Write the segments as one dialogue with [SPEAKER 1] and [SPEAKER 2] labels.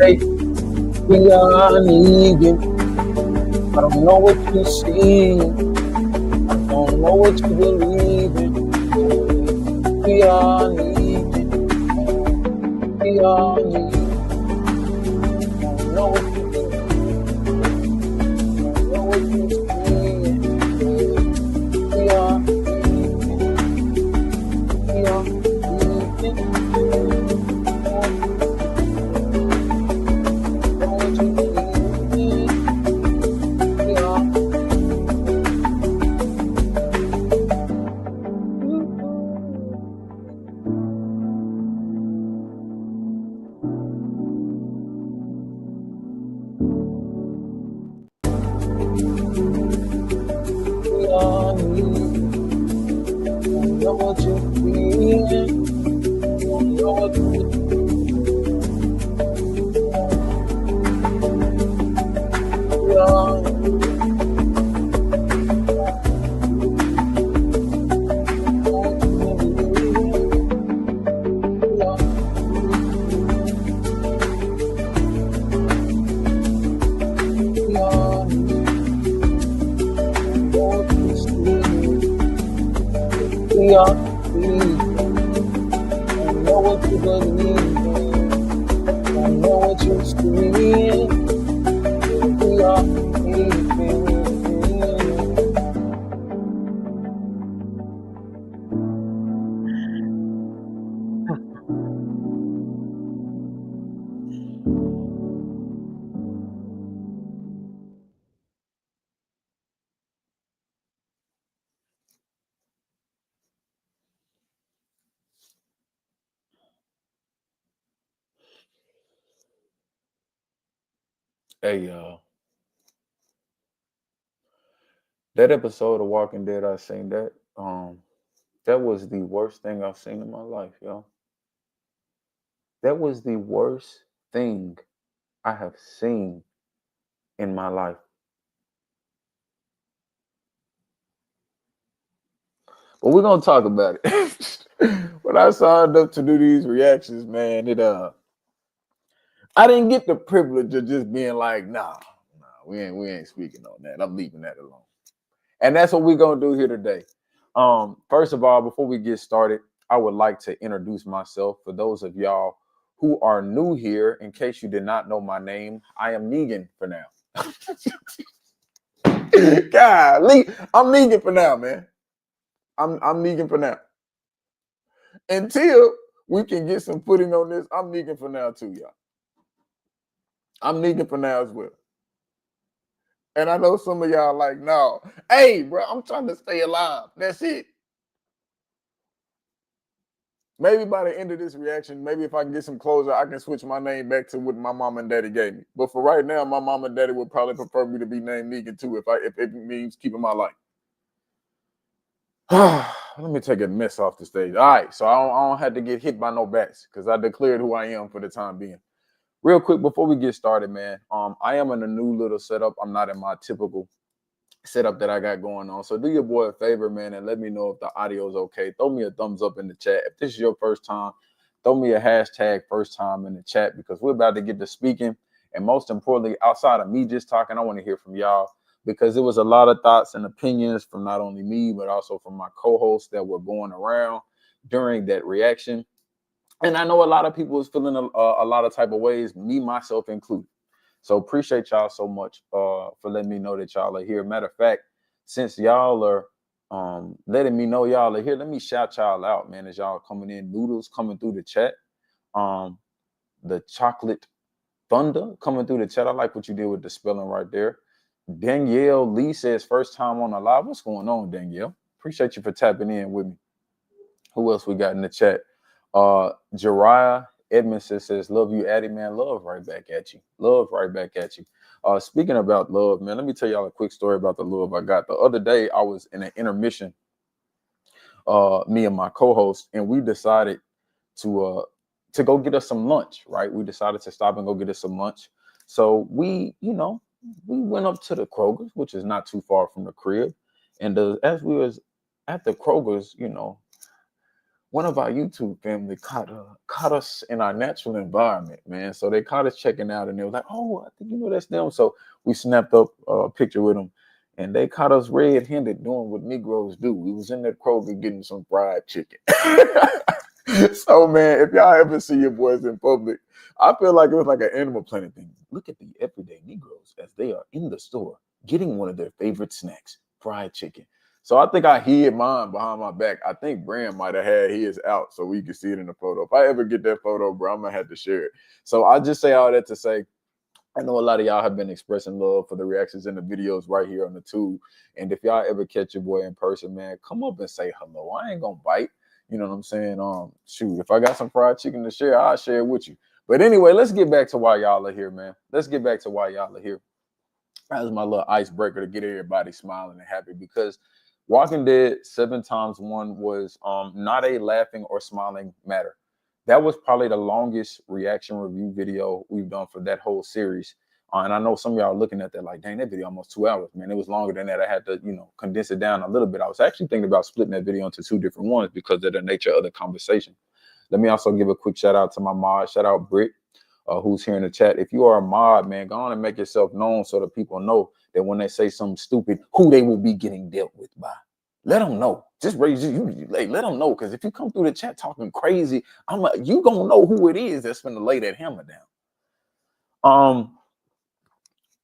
[SPEAKER 1] Hey, we are Negan. I don't know what you see. I don't know what you believe in. We are Negan. We are Negan. I don't know what you believe. I don't know what you see. We are Negan. We are Negan. Know what you feel. Know what you we are I know what you believe in. I know what you scream. We are
[SPEAKER 2] Hey, that episode of Walking Dead, I seen that. That was the worst thing I've seen in my life, yo. That was the worst thing I have seen in my life. But we're gonna talk about it. When I signed up to do these reactions, man, I didn't get the privilege of just being like, nah, we ain't speaking on that. I'm leaving that alone. And that's what we're gonna do here today. First of all, before we get started, I would like to introduce myself for those of y'all who are new here. In case you did not know my name, I am Negan for now. Golly, I'm Negan for now, man. I'm Negan for now. Until we can get some footing on this, I'm Negan for now too, y'all. I'm Negan for now as well. And I know some of y'all like, no, hey, bro, I'm trying to stay alive. That's it. Maybe by the end of this reaction, maybe if I can get some closure, I can switch my name back to what my mom and daddy gave me. But for right now, my mom and daddy would probably prefer me to be named Negan too, if it means keeping my life. Let me take a mess off the stage. All right, so I don't have to get hit by no bats because I declared who I am for the time being. Real quick before we get started, man, I am in a new little setup. I'm not in my typical setup that I got going on. So do your boy a favor, man, and let me know if the audio is okay. Throw me a thumbs up in the chat. If this is your first time, throw me a hashtag first time in the chat because we're about to get to speaking. And most importantly, outside of me just talking, I want to hear from y'all because there was a lot of thoughts and opinions from not only me, but also from my co-hosts that were going around during that reaction. And I know a lot of people was feeling a lot of type of ways, me, myself included. So appreciate y'all so much for letting me know that y'all are here. Matter of fact, since y'all are letting me know y'all are here, let me shout y'all out, man, as y'all coming in. Noodles coming through the chat. The chocolate thunder coming through the chat. I like what you did with the spelling right there. Danielle Lee says first time on the live. What's going on, Danielle? Appreciate you for tapping in with me. Who else we got in the chat? Jariah Edmondson says, love you, Addie, man. Love right back at you. Love right back at you. Speaking about love, man, let me tell y'all a quick story about the love I got. The other day, I was in an intermission, me and my co-host, and we decided to go get us some lunch, right? We decided to stop and go get us some lunch. So we went up to the Kroger's, which is not too far from the crib. And as we was at the Kroger's, one of our YouTube family caught us in our natural environment, man. So they caught us checking out, and they was like, "Oh, I think that's them." So we snapped up a picture with them, and they caught us red-handed doing what Negroes do. We was in that Kroger getting some fried chicken. So man, if y'all ever see your boys in public, I feel like it was like an Animal Planet thing. Look at the everyday Negroes as they are in the store getting one of their favorite snacks, fried chicken. So I think I hid mine behind my back. I think Brand might have had his out so we could see it in the photo. If I ever get that photo, bro, I'm gonna have to share it. So I just say all that to say, I know a lot of y'all have been expressing love for the reactions in the videos right here on the tube. And if y'all ever catch your boy in person, man, come up and say hello. I ain't gonna bite. You know what I'm saying? Shoot, if I got some fried chicken to share, I'll share it with you. But anyway, let's get back to why y'all are here, man. Let's get back to why y'all are here. That was my little icebreaker to get everybody smiling and happy, because Walking Dead 7x1 was not a laughing or smiling matter. That was probably the longest reaction review video we've done for that whole series. And I know some of y'all are looking at that like, dang, that video almost 2 hours, man. It was longer than that. I had to, condense it down a little bit. I was actually thinking about splitting that video into 2 different ones because of the nature of the conversation. Let me also give a quick shout out to my mod. Shout out Britt, who's here in the chat. If you are a mod, man, go on and make yourself known so that people know that when they say something stupid, who they will be getting dealt with by. Let them know. Just raise you, let them know, because if you come through the chat talking crazy, you gonna know who it is that's gonna lay that hammer down.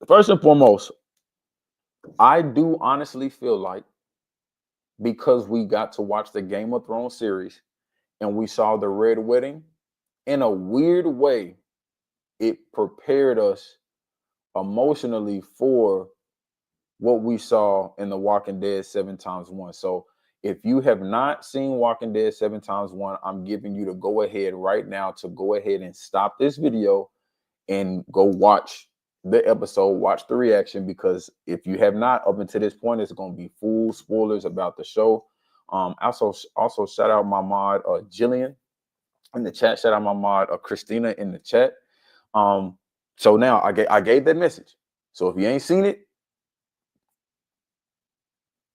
[SPEAKER 2] First and foremost, I do honestly feel like, because we got to watch the Game of Thrones series and we saw the Red Wedding, in a weird way, it prepared us emotionally for what we saw in The Walking Dead 7x1. So if you have not seen Walking Dead 7x1, I'm giving you to go ahead right now to go ahead and stop this video and go watch the episode, watch the reaction, because if you have not up until this point, it's going to be full spoilers about the show. Also shout out my mod Jillian in the chat. Shout out my mod Christina in the chat. So now I gave that message. So if you ain't seen it,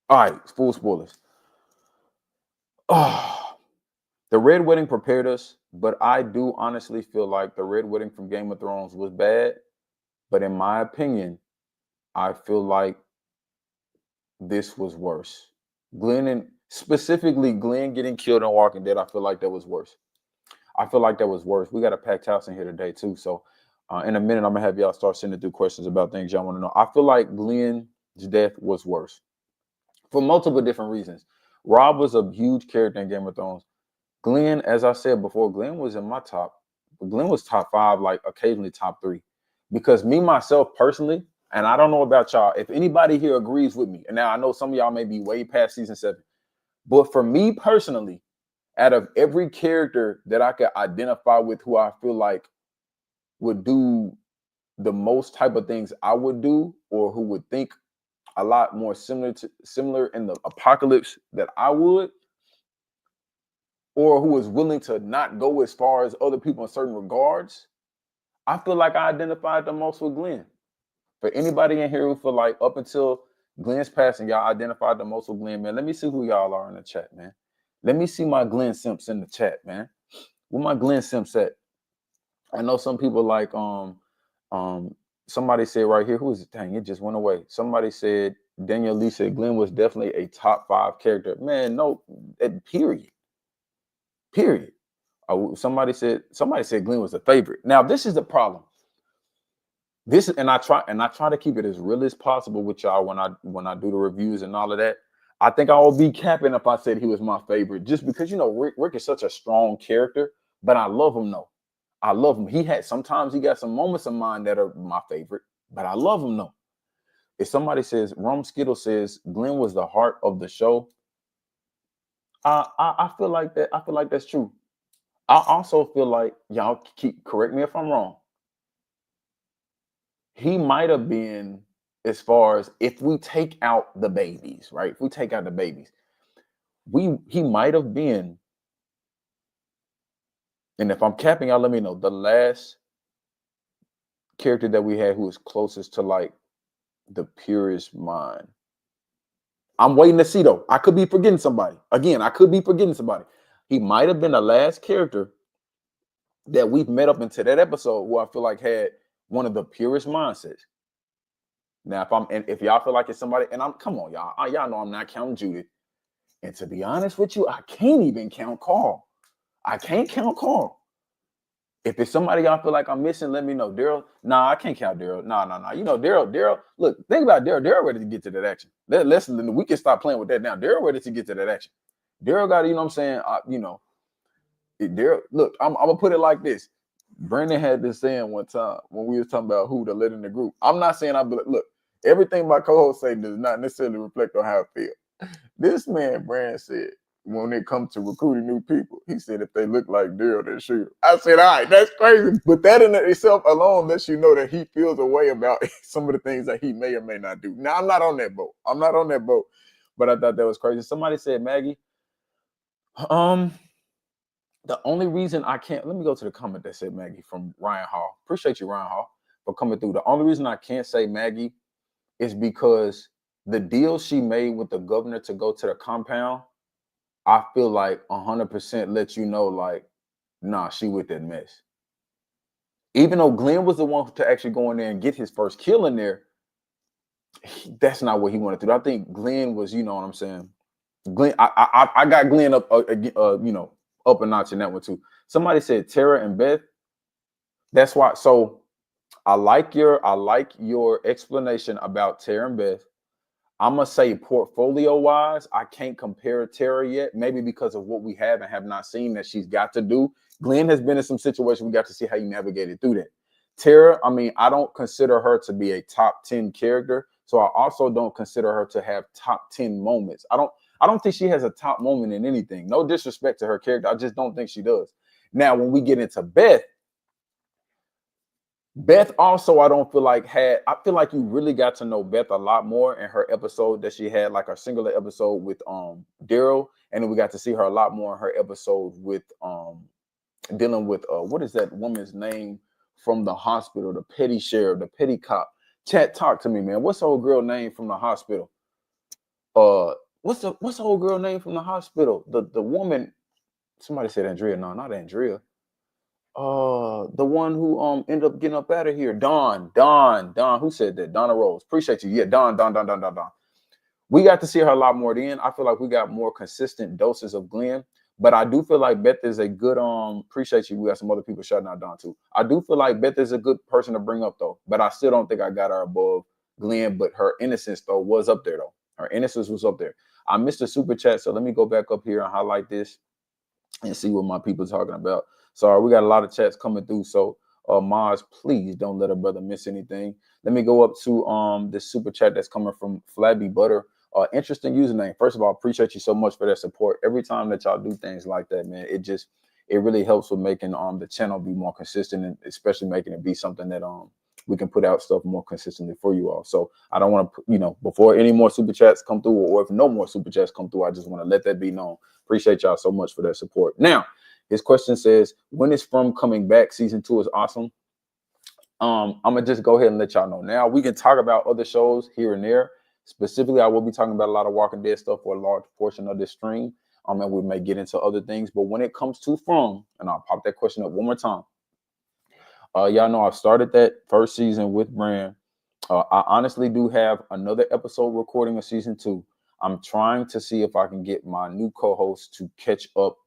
[SPEAKER 2] all right, full spoilers. Oh, the Red Wedding prepared us, but I do honestly feel like the Red Wedding from Game of Thrones was bad. But in my opinion, I feel like this was worse. Specifically Glenn getting killed in Walking Dead, I feel like that was worse. We got a packed house in here today too. So in a minute, I'm gonna have y'all start sending through questions about things y'all want to know. I feel like Glenn's death was worse for multiple different reasons. Rob was a huge character in Game of Thrones. Glenn, as I said before, Glenn was in my top. Glenn was top 5, like occasionally top 3. Because me, myself, personally, and I don't know about y'all, if anybody here agrees with me, and now I know some of y'all may be way past season 7, but for me personally, out of every character that I could identify with who I feel like would do the most type of things I would do, or who would think a lot more similar in the apocalypse that I would, or who is willing to not go as far as other people in certain regards, I feel like I identified the most with Glenn. For anybody in here who feel like up until Glenn's passing, y'all identified the most with Glenn, man, let me see who y'all are in the chat, man. Let me see my Glenn Simps in the chat, man. Where my Glenn Simps at? I know some people like somebody said right here, who is it? Dang, it just went away. Somebody said, Daniel Lee said Glenn was definitely a top 5 character. Man, no, period. Somebody said Glenn was a favorite. Now, this is the problem. I try to keep it as real as possible with y'all when I do the reviews and all of that. I think I will be capping if I said he was my favorite, just because Rick is such a strong character, but I love him though. I love him. Sometimes he got some moments of mine that are my favorite, but I love him though. If somebody says Skittle says Glenn was the heart of the show, I feel like that. I feel like that's true. I also feel like, y'all correct me if I'm wrong, he might have been, as far as if we take out the babies, right? If we take out the babies, he might have been, and if I'm capping, y'all let me know, the last character that we had who was closest to like the purest mind. I'm waiting to see though. I could be forgetting somebody. Again, I could be forgetting somebody. He might have been the last character that we've met up into that episode who I feel like had one of the purest mindsets. Now, if y'all feel like it's somebody, and come on, y'all know I'm not counting Judith. And to be honest with you, I can't even count Carl. I can't count Carl. If it's somebody y'all feel like I'm missing, let me know. Daryl, nah, I can't count Daryl. Nah. You know, Daryl, look, think about Daryl. Daryl ready to get to that action. Listen, we can stop playing with that now. Daryl ready to get to that action. Daryl got, you know what I'm saying? Daryl, look, I'm gonna put it like this. Brandon had this saying one time when we was talking about who to let in the group. I'm not saying look, everything my co-host say does not necessarily reflect on how I feel. This man, Brandon, said, when it comes to recruiting new people, he said if they look like Daryl, they should. I said, all right, that's crazy. But that in itself alone lets you know that he feels a way about some of the things that he may or may not do. Now, I'm not on that boat. But I thought that was crazy. Somebody said, Maggie, the only reason I can't, let me go to the comment that said Maggie from Ryan Hall. Appreciate you, Ryan Hall, for coming through. The only reason I can't say Maggie is because the deal she made with the governor to go to the compound, I feel like 100% lets you know, like, nah, she with that mess. Even though Glenn was the one to actually go in there and get his first kill in there, that's not what he wanted to do. I think Glenn was, you know what I'm saying? Glenn, I got Glenn up, up a notch in that one too. Somebody said Tara and Beth. That's why. So I like your explanation about Tara and Beth. I'm gonna say portfolio wise, I can't compare Tara yet. Maybe because of what we have and have not seen that she's got to do. Glenn has been in some situations we got to see how you navigated through that. Tara, I mean, I don't consider her to be a top 10 character, so I also don't consider her to have top 10 moments. I don't think she has a top moment in anything. No disrespect to her character, I just don't think she does. Now, when we get into Beth also, I don't feel like I feel like you really got to know Beth a lot more in her episode that she had, like a singular episode with Daryl, and then we got to see her a lot more in her episode with dealing with what is that woman's name from the hospital, the petty sheriff, the petty cop. Chat, talk to me, man. What's the old girl name from the hospital? What's the old girl name from the hospital? The woman, somebody said Andrea. No, not Andrea. The one who ended up getting up out of here. Dawn. Who said that? Donna Rose. Appreciate you. Yeah, Dawn. We got to see her a lot more then. I feel like we got more consistent doses of Glenn. But I do feel like Beth is a good appreciate you. We got some other people shouting out Dawn too. I do feel like Beth is a good person to bring up though. But I still don't think I got her above Glenn. But her innocence though was up there though. Her innocence was up there. I missed the super chat, so let me go back up here and highlight this and see what my people are talking about. Sorry, we got a lot of chats coming through. So Mars, please don't let a brother miss anything. Let me go up to this super chat that's coming from Flabby Butter. Interesting username. First of all, appreciate you so much for that support. Every time that y'all do things like that, man, it really helps with making the channel be more consistent, and especially making it be something that we can put out stuff more consistently for you all. So I don't want to, before any more super chats come through, or if no more super chats come through, I just want to let that be known. Appreciate y'all so much for that support. Now, his question says, when is From coming back? Season 2 is awesome. I'm gonna just go ahead and let y'all know. Now we can talk about other shows here and there. Specifically, I will be talking about a lot of Walking Dead stuff for a large portion of this stream. And we may get into other things. But when it comes to From, and I'll pop that question up one more time. Y'all know I've started that first season with Bran. I honestly do have another episode recording of season 2. I'm trying to see if I can get my new co-host to catch up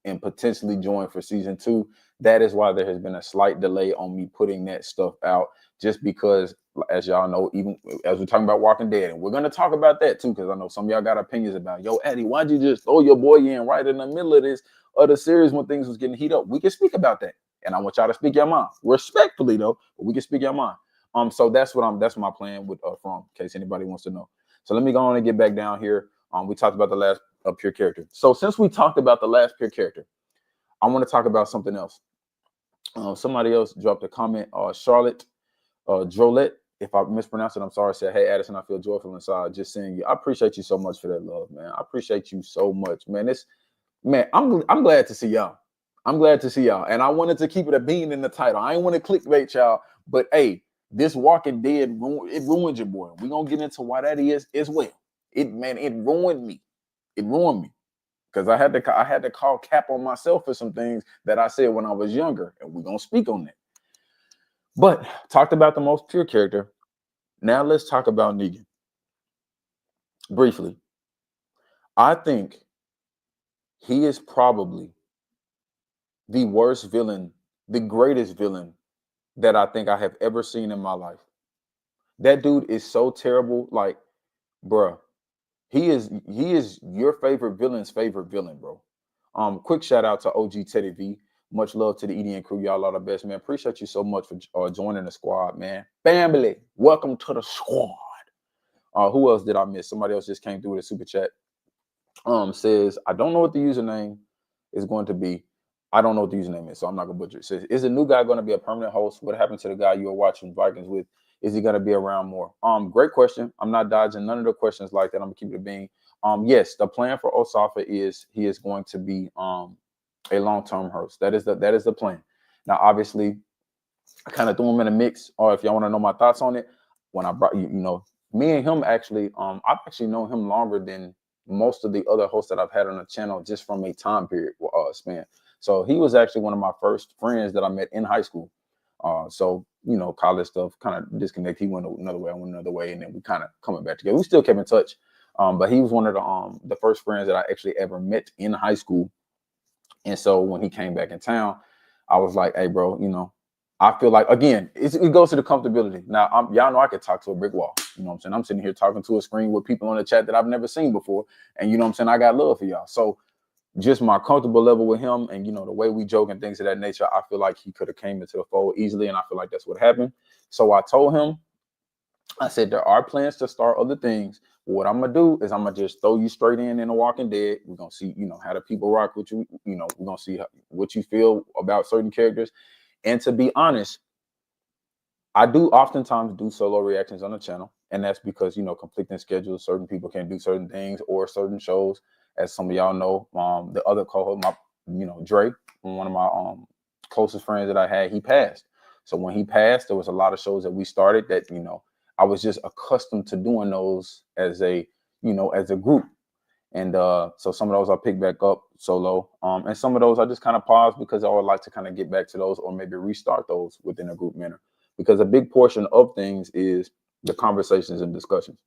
[SPEAKER 2] and potentially join for season 2. That is why there has been a slight delay on me putting that stuff out, just because, as y'all know, even as we're talking about Walking Dead, and we're going to talk about that too, because I know some of y'all got opinions about, yo, Eddie, why'd you just throw your boy in right in the middle of this other series when things was getting heat up? We can speak about that. And I want y'all to speak your mind. Respectfully, though, but we can speak your mind. So that's my plan with From, in case anybody wants to know. So let me go on and get back down here. We talked about the last pure character. So since we talked about the last pure character, I want to talk about something else. Somebody else dropped a comment. Charlotte Drolette, if I mispronounce it, I'm sorry. Said, hey Addison, I feel joyful inside just seeing you. I appreciate you so much for that love, man. I appreciate you so much, man. I'm glad to see y'all. I'm glad to see y'all. And I wanted to keep it a bean in the title. I ain't want to clickbait y'all, but hey, this Walking Dead, it ruined your boy. We're going to get into why that is as well. It ruined me. It ruined me. because I had to call cap on myself for some things that I said when I was younger, and we're gonna speak on that. But talked about the most pure character. Now let's talk about Negan briefly. I think he is probably the worst villain, the greatest villain that I think I have ever seen in my life. That dude is so terrible. Like, bruh, he is your favorite villain's favorite villain, bro. Quick shout out to OG Teddy V. Much love to the EDN crew. Y'all are the best, man. Appreciate you so much for joining the squad, man. Family, welcome to the squad. Who else did I miss? Somebody else just came through with a super chat. Says, I don't know what the username is going to be. I don't know what the username is, so I'm not gonna butcher it. Says, is the new guy going to be a permanent host? What happened to the guy you were watching Vikings with? Is he going to be around more? Great question. I'm not dodging none of the questions like that. I'm gonna keep it being. Yes, the plan for Osafa is he is going to be a long-term host. That is the plan. Now, obviously, I kind of threw him in a mix. Or if y'all want to know my thoughts on it, when I brought me and him actually, I've actually known him longer than most of the other hosts that I've had on the channel, just from a time period span. So he was actually one of my first friends that I met in high school. So college stuff kind of disconnect. He went another way, I went another way, and then we kind of coming back together. We still kept in touch. But he was one of the first friends that I actually ever met in high school. And so when he came back in town, I was like, hey, bro, I feel like, again, it goes to the comfortability. Now, y'all know I could talk to a brick wall. You know what I'm saying? I'm sitting here talking to a screen with people on the chat that I've never seen before. And you know what I'm saying? I got love for y'all. So just my comfortable level with him and, the way we joke and things of that nature, I feel like he could have came into the fold easily. And I feel like that's what happened. So I told him, I said, there are plans to start other things. What I'm going to do is I'm going to just throw you straight in The Walking Dead. We're going to see, how the people rock with you. We're going to see what you feel about certain characters. And to be honest, I do oftentimes do solo reactions on the channel. And that's because, conflicting schedules, certain people can't do certain things or certain shows. As some of y'all know, the other co-host, Dre, one of my closest friends that I had, he passed. So when he passed, there was a lot of shows that we started that, I was just accustomed to doing those as a group. And so some of those I picked back up solo. And some of those I just kind of paused because I would like to kind of get back to those or maybe restart those within a group manner. Because a big portion of things is the conversations and discussions.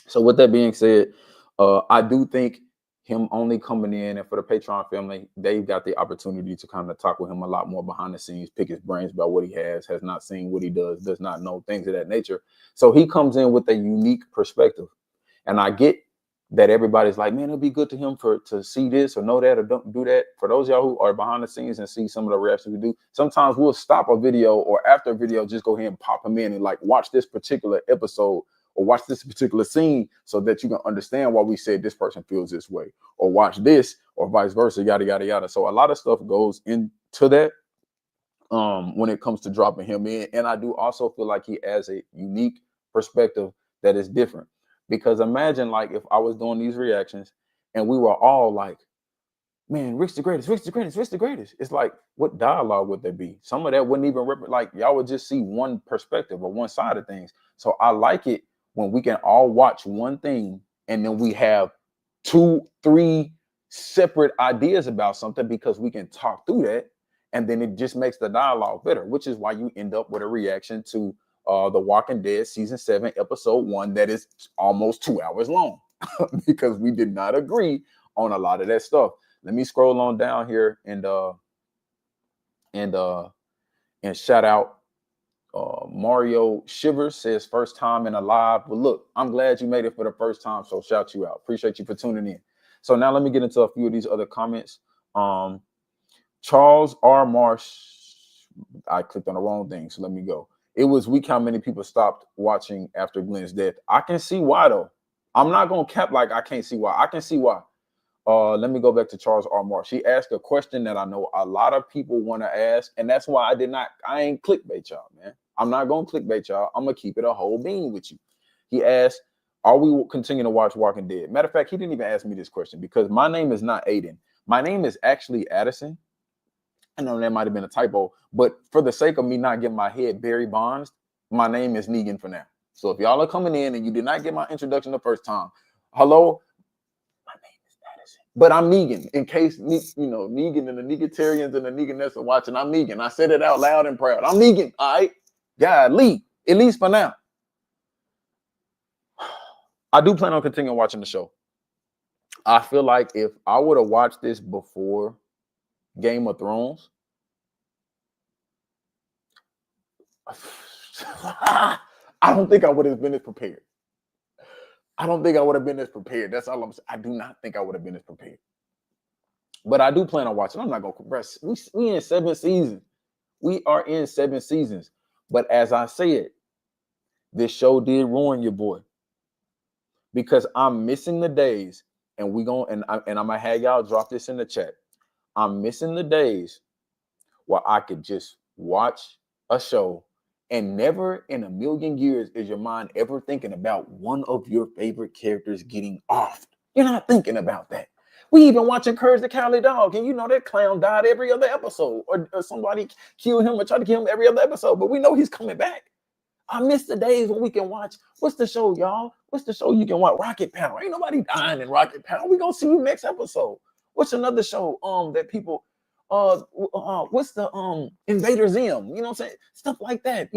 [SPEAKER 2] So with that being said, I do think him only coming in, and for the Patreon family, they've got the opportunity to kind of talk with him a lot more behind the scenes, pick his brains about what he has not seen, what he does not know, things of that nature. So he comes in with a unique perspective. And I get that everybody's like, man, it'll be good to him to see this or know that or don't do that. For those of y'all who are behind the scenes and see some of the reactions we do, sometimes we'll stop a video or after a video, just go ahead and pop him in and like watch this particular episode or watch this particular scene so that you can understand why we said this person feels this way, or watch this or vice versa, yada, yada, yada. So a lot of stuff goes into that when it comes to dropping him in. And I do also feel like he has a unique perspective that is different. Because imagine like if I was doing these reactions and we were all like, man, Rick's the greatest, Rick's the greatest, Rick's the greatest. It's like, what dialogue would there be? Some of that wouldn't even like y'all would just see one perspective or one side of things. So I like it when we can all watch one thing and then we have 2, 3 separate ideas about something because we can talk through that. And then it just makes the dialogue better, which is why you end up with a reaction to The Walking Dead season 7, episode 1, that is almost 2 hours long because we did not agree on a lot of that stuff. Let me scroll on down here and shout out Mario Shivers says first time in a live. Well, look, I'm glad you made it for the first time, so shout you out. Appreciate you for tuning in. So now let me get into a few of these other comments. Charles R. Marsh, I clicked on the wrong thing, so let me go. It was weak how many people stopped watching after Glenn's death. I can see why though. I'm not gonna cap like I can't see why. I can see why. Let me go back to Charles R. Marsh. She asked a question that I know a lot of people want to ask, and that's why I ain't clickbait y'all, man. I'm not gonna clickbait y'all. I'm gonna keep it a whole bean with you. He asked, are we continuing to watch Walking Dead? Matter of fact, he didn't even ask me this question because my name is not Aiden. My name is actually Addison. I know that might have been a typo, but for the sake of me not getting my head Barry Bonds, my name is Negan for now. So if y'all are coming in and you did not get my introduction the first time, hello, my name is Addison. But I'm Negan. In case Negan and the Negatarians and the Neganess are watching, I'm Negan. I said it out loud and proud. I'm Negan. All right, God, Lee. At least for now. I do plan on continuing watching the show. I feel like if I would have watched this before Game of Thrones, I don't think I would have been as prepared. I don't think I would have been as prepared. That's all I'm saying. I do not think I would have been as prepared. But I do plan on watching. I'm not gonna compress. We in 7 seasons. We are in 7 seasons. But as I said, this show did ruin your boy. Because I'm missing the days, and I'm gonna have y'all drop this in the chat. I'm missing the days where I could just watch a show and never in a million years is your mind ever thinking about one of your favorite characters getting off. You're not thinking about that. We even watching Courage the Cowardly Dog, and you know that clown died every other episode, or somebody killed him or tried to kill him every other episode, but we know he's coming back. I miss the days when we can watch. What's the show, y'all? What's the show you can watch? Rocket Power. Ain't nobody dying in Rocket Power. We gonna see you next episode. What's another show that people what's the Invader Zim? You know what I'm saying? Stuff like that.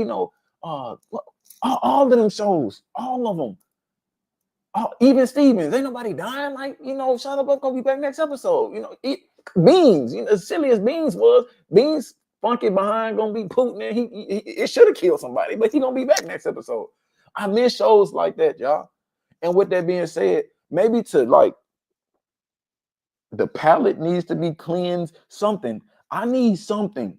[SPEAKER 2] All of them shows, all of them. Even Stevens, ain't nobody dying. Like, Shia LaBeouf gonna be back next episode. Beans, as silly as Beans was, Beans funky behind gonna be Putin, and he it should have killed somebody, but he gonna be back next episode. I miss shows like that, y'all. And with that being said, maybe to like the palate needs to be cleansed. Something. I need something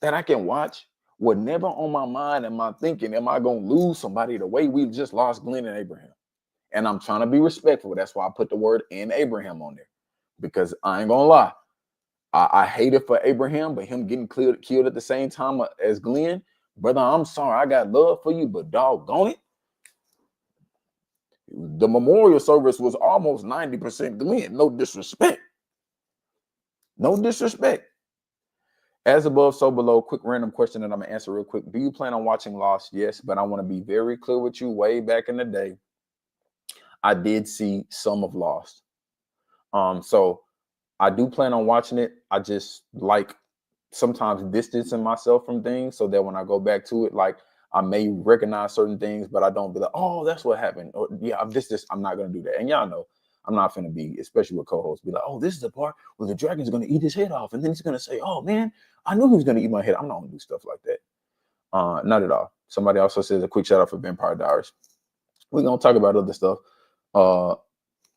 [SPEAKER 2] that I can watch. Were never on my mind and my thinking, am I gonna lose somebody the way we just lost Glenn and Abraham? And I'm trying to be respectful. That's why I put the word "and Abraham" on there. Because I ain't gonna lie. I hate it for Abraham, but him getting killed at the same time as Glenn. Brother, I'm sorry. I got love for you, but doggone it. The memorial service was almost 90% Glenn. No disrespect. No disrespect. As above, so below. Quick random question that I'm gonna answer real quick. Do you plan on watching Lost? Yes, but I want to be very clear with you. Way back in the day, I did see some of Lost. So I do plan on watching it. I just like sometimes distancing myself from things so that when I go back to it, like I may recognize certain things, but I don't be like, oh, that's what happened. Or yeah, I'm not gonna do that. And y'all know I'm not gonna be, especially with co-hosts, be like, oh, this is the part where the dragon's gonna eat his head off, and then he's gonna say, oh man, I knew he was gonna eat my head. I'm not gonna do stuff like that. Not at all. Somebody also says a quick shout out for Vampire Diaries. We're gonna talk about other stuff.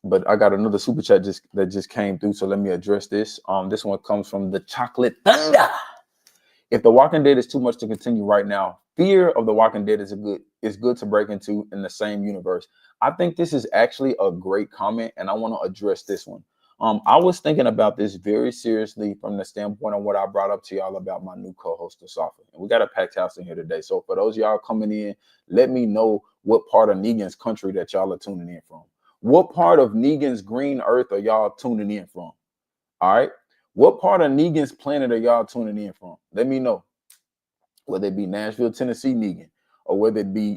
[SPEAKER 2] But I got another super chat that just came through, so let me address this. This one comes from the Chocolate Thunder. If The Walking Dead is too much to continue right now, Fear of The Walking Dead is good to break into in the same universe. I think this is actually a great comment, and I want to address this one. I was thinking about this very seriously from the standpoint of what I brought up to y'all about my new co-host, Osafa. And we got a packed house in here today. So for those of y'all coming in, let me know what part of Negan's country that y'all are tuning in from. What part of Negan's green earth are y'all tuning in from? All right. What part of Negan's planet are y'all tuning in from? Let me know. Whether it be Nashville, Tennessee Negan, or whether it be,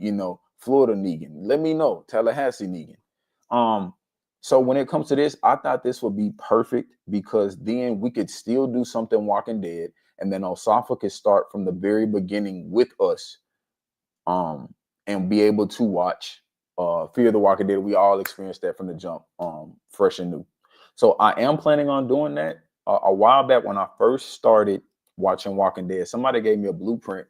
[SPEAKER 2] Florida Negan. Let me know. Tallahassee Negan. So when it comes to this, I thought this would be perfect because then we could still do something Walking Dead, and then Osafa could start from the very beginning with us, and be able to watch Fear the Walking Dead. We all experienced that from the jump, fresh and new. So I am planning on doing that. A while back when I first started watching Walking Dead, somebody gave me a blueprint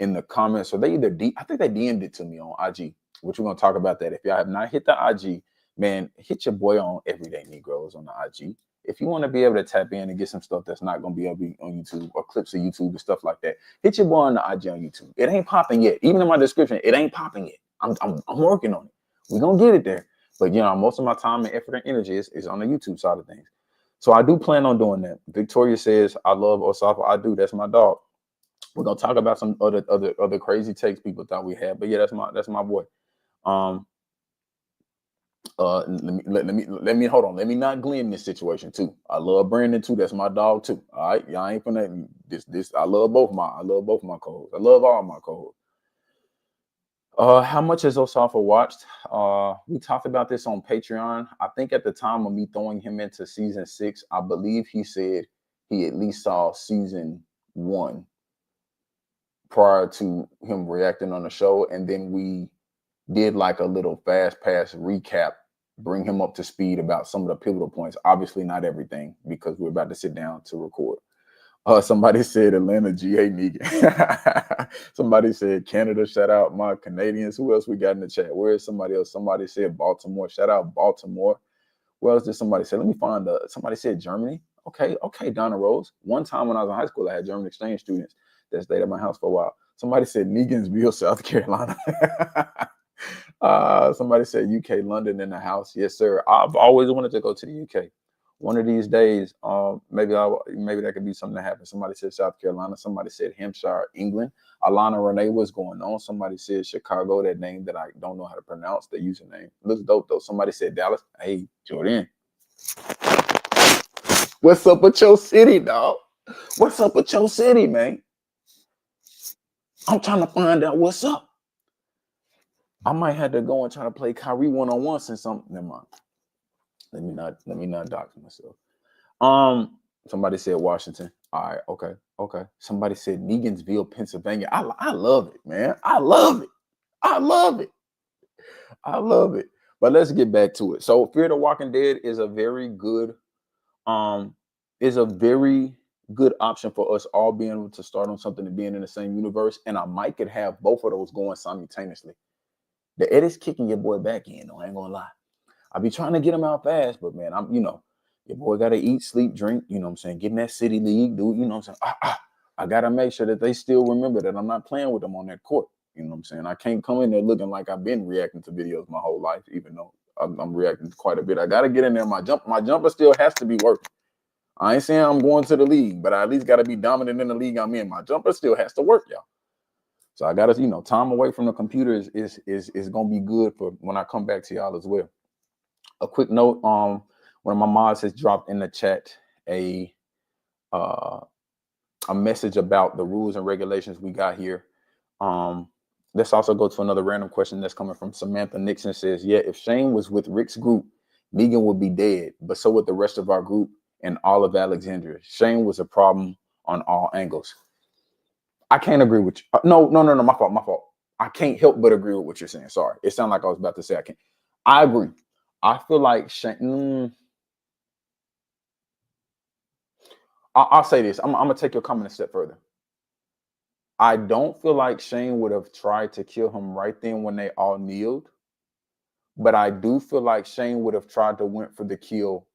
[SPEAKER 2] in the comments. So they I think they DM'd it to me on IG, which we're going to talk about that. If y'all have not hit the IG, man, hit your boy on Everyday Negroes on the IG. If you want to be able to tap in and get some stuff that's not going to be able to be on YouTube or clips of YouTube and stuff like that, hit your boy on the IG on YouTube. It ain't popping yet. Even in my description, it ain't popping yet. I'm working on it. We're going to get it there. But, most of my time and effort and energy is on the YouTube side of things. So I do plan on doing that. Victoria says, I love Osafa. I do. That's my dog. We're going to talk about some other crazy takes people thought we had. But yeah, that's my boy. Let me hold on. Let me not Glenn this situation too. I love Brandon too. That's my dog too. All right, y'all ain't finna this. I love both my co-hosts. I love all my co-hosts. How much has Osafa watched? We talked about this on Patreon. I think at the time of me throwing him into season 6, I believe he said he at least saw season 1 prior to him reacting on the show, and then we did like a little fast pass recap, bring him up to speed about some of the pivotal points. Obviously, not everything because we're about to sit down to record. Somebody said Atlanta GA Negan. Somebody said Canada. Shout out my Canadians. Who else we got in the chat? Where is somebody else? Somebody said Baltimore. Shout out Baltimore. What else did somebody say? Let me find. Somebody said Germany. Okay, Donna Rose. One time when I was in high school, I had German exchange students that stayed at my house for a while. Somebody said Negansville, South Carolina. Somebody said UK, London in the house. Yes, sir. I've always wanted to go to the UK. One of these days, maybe that could be something that happens. Somebody said South Carolina. Somebody said Hampshire, England. Alana Renee, what's going on? Somebody said Chicago, that name that I don't know how to pronounce, the username. Looks dope, though. Somebody said Dallas. Hey, Jordan. What's up with your city, dog? What's up with your city, man? I'm trying to find out what's up. I might have to go and try to play Kyrie one-on-one since something. Never mind. Let me not dox myself. Somebody said Washington. All right, okay. Somebody said Negansville, Pennsylvania. I love it, man. I love it. But let's get back to it. So Fear the Walking Dead is a very good option for us all being able to start on something and being in the same universe. And I might could have both of those going simultaneously. The edit's kicking your boy back in, though. I ain't gonna lie. I be trying to get him out fast, but man, your boy gotta eat, sleep, drink, you know what I'm saying? Get in that city league, dude, you know what I'm saying? I gotta make sure that they still remember that I'm not playing with them on that court. You know what I'm saying? I can't come in there looking like I've been reacting to videos my whole life, even though I'm reacting quite a bit. I gotta get in there. My jumper still has to be working. I ain't saying I'm going to the league, but I at least gotta be dominant in the league I'm in. My jumper still has to work, y'all. So I gotta, time away from the computer is gonna be good for when I come back to y'all as well. A quick note, one of my mods has dropped in the chat a message about the rules and regulations we got here. Let's also go to another random question that's coming from Samantha Nixon. Says, yeah, if Shane was with Rick's group, Negan would be dead, but so would the rest of our group and all of Alexandria. Shane was a problem on all angles. I can't agree with you. No, my fault. I can't help but agree with what you're saying. Sorry. It sounded like I was about to say I can't. I agree. I feel like Shane. I'll say this. I'm gonna take your comment a step further. I don't feel like Shane would have tried to kill him right then when they all kneeled, but I do feel like Shane would have tried to went for the kill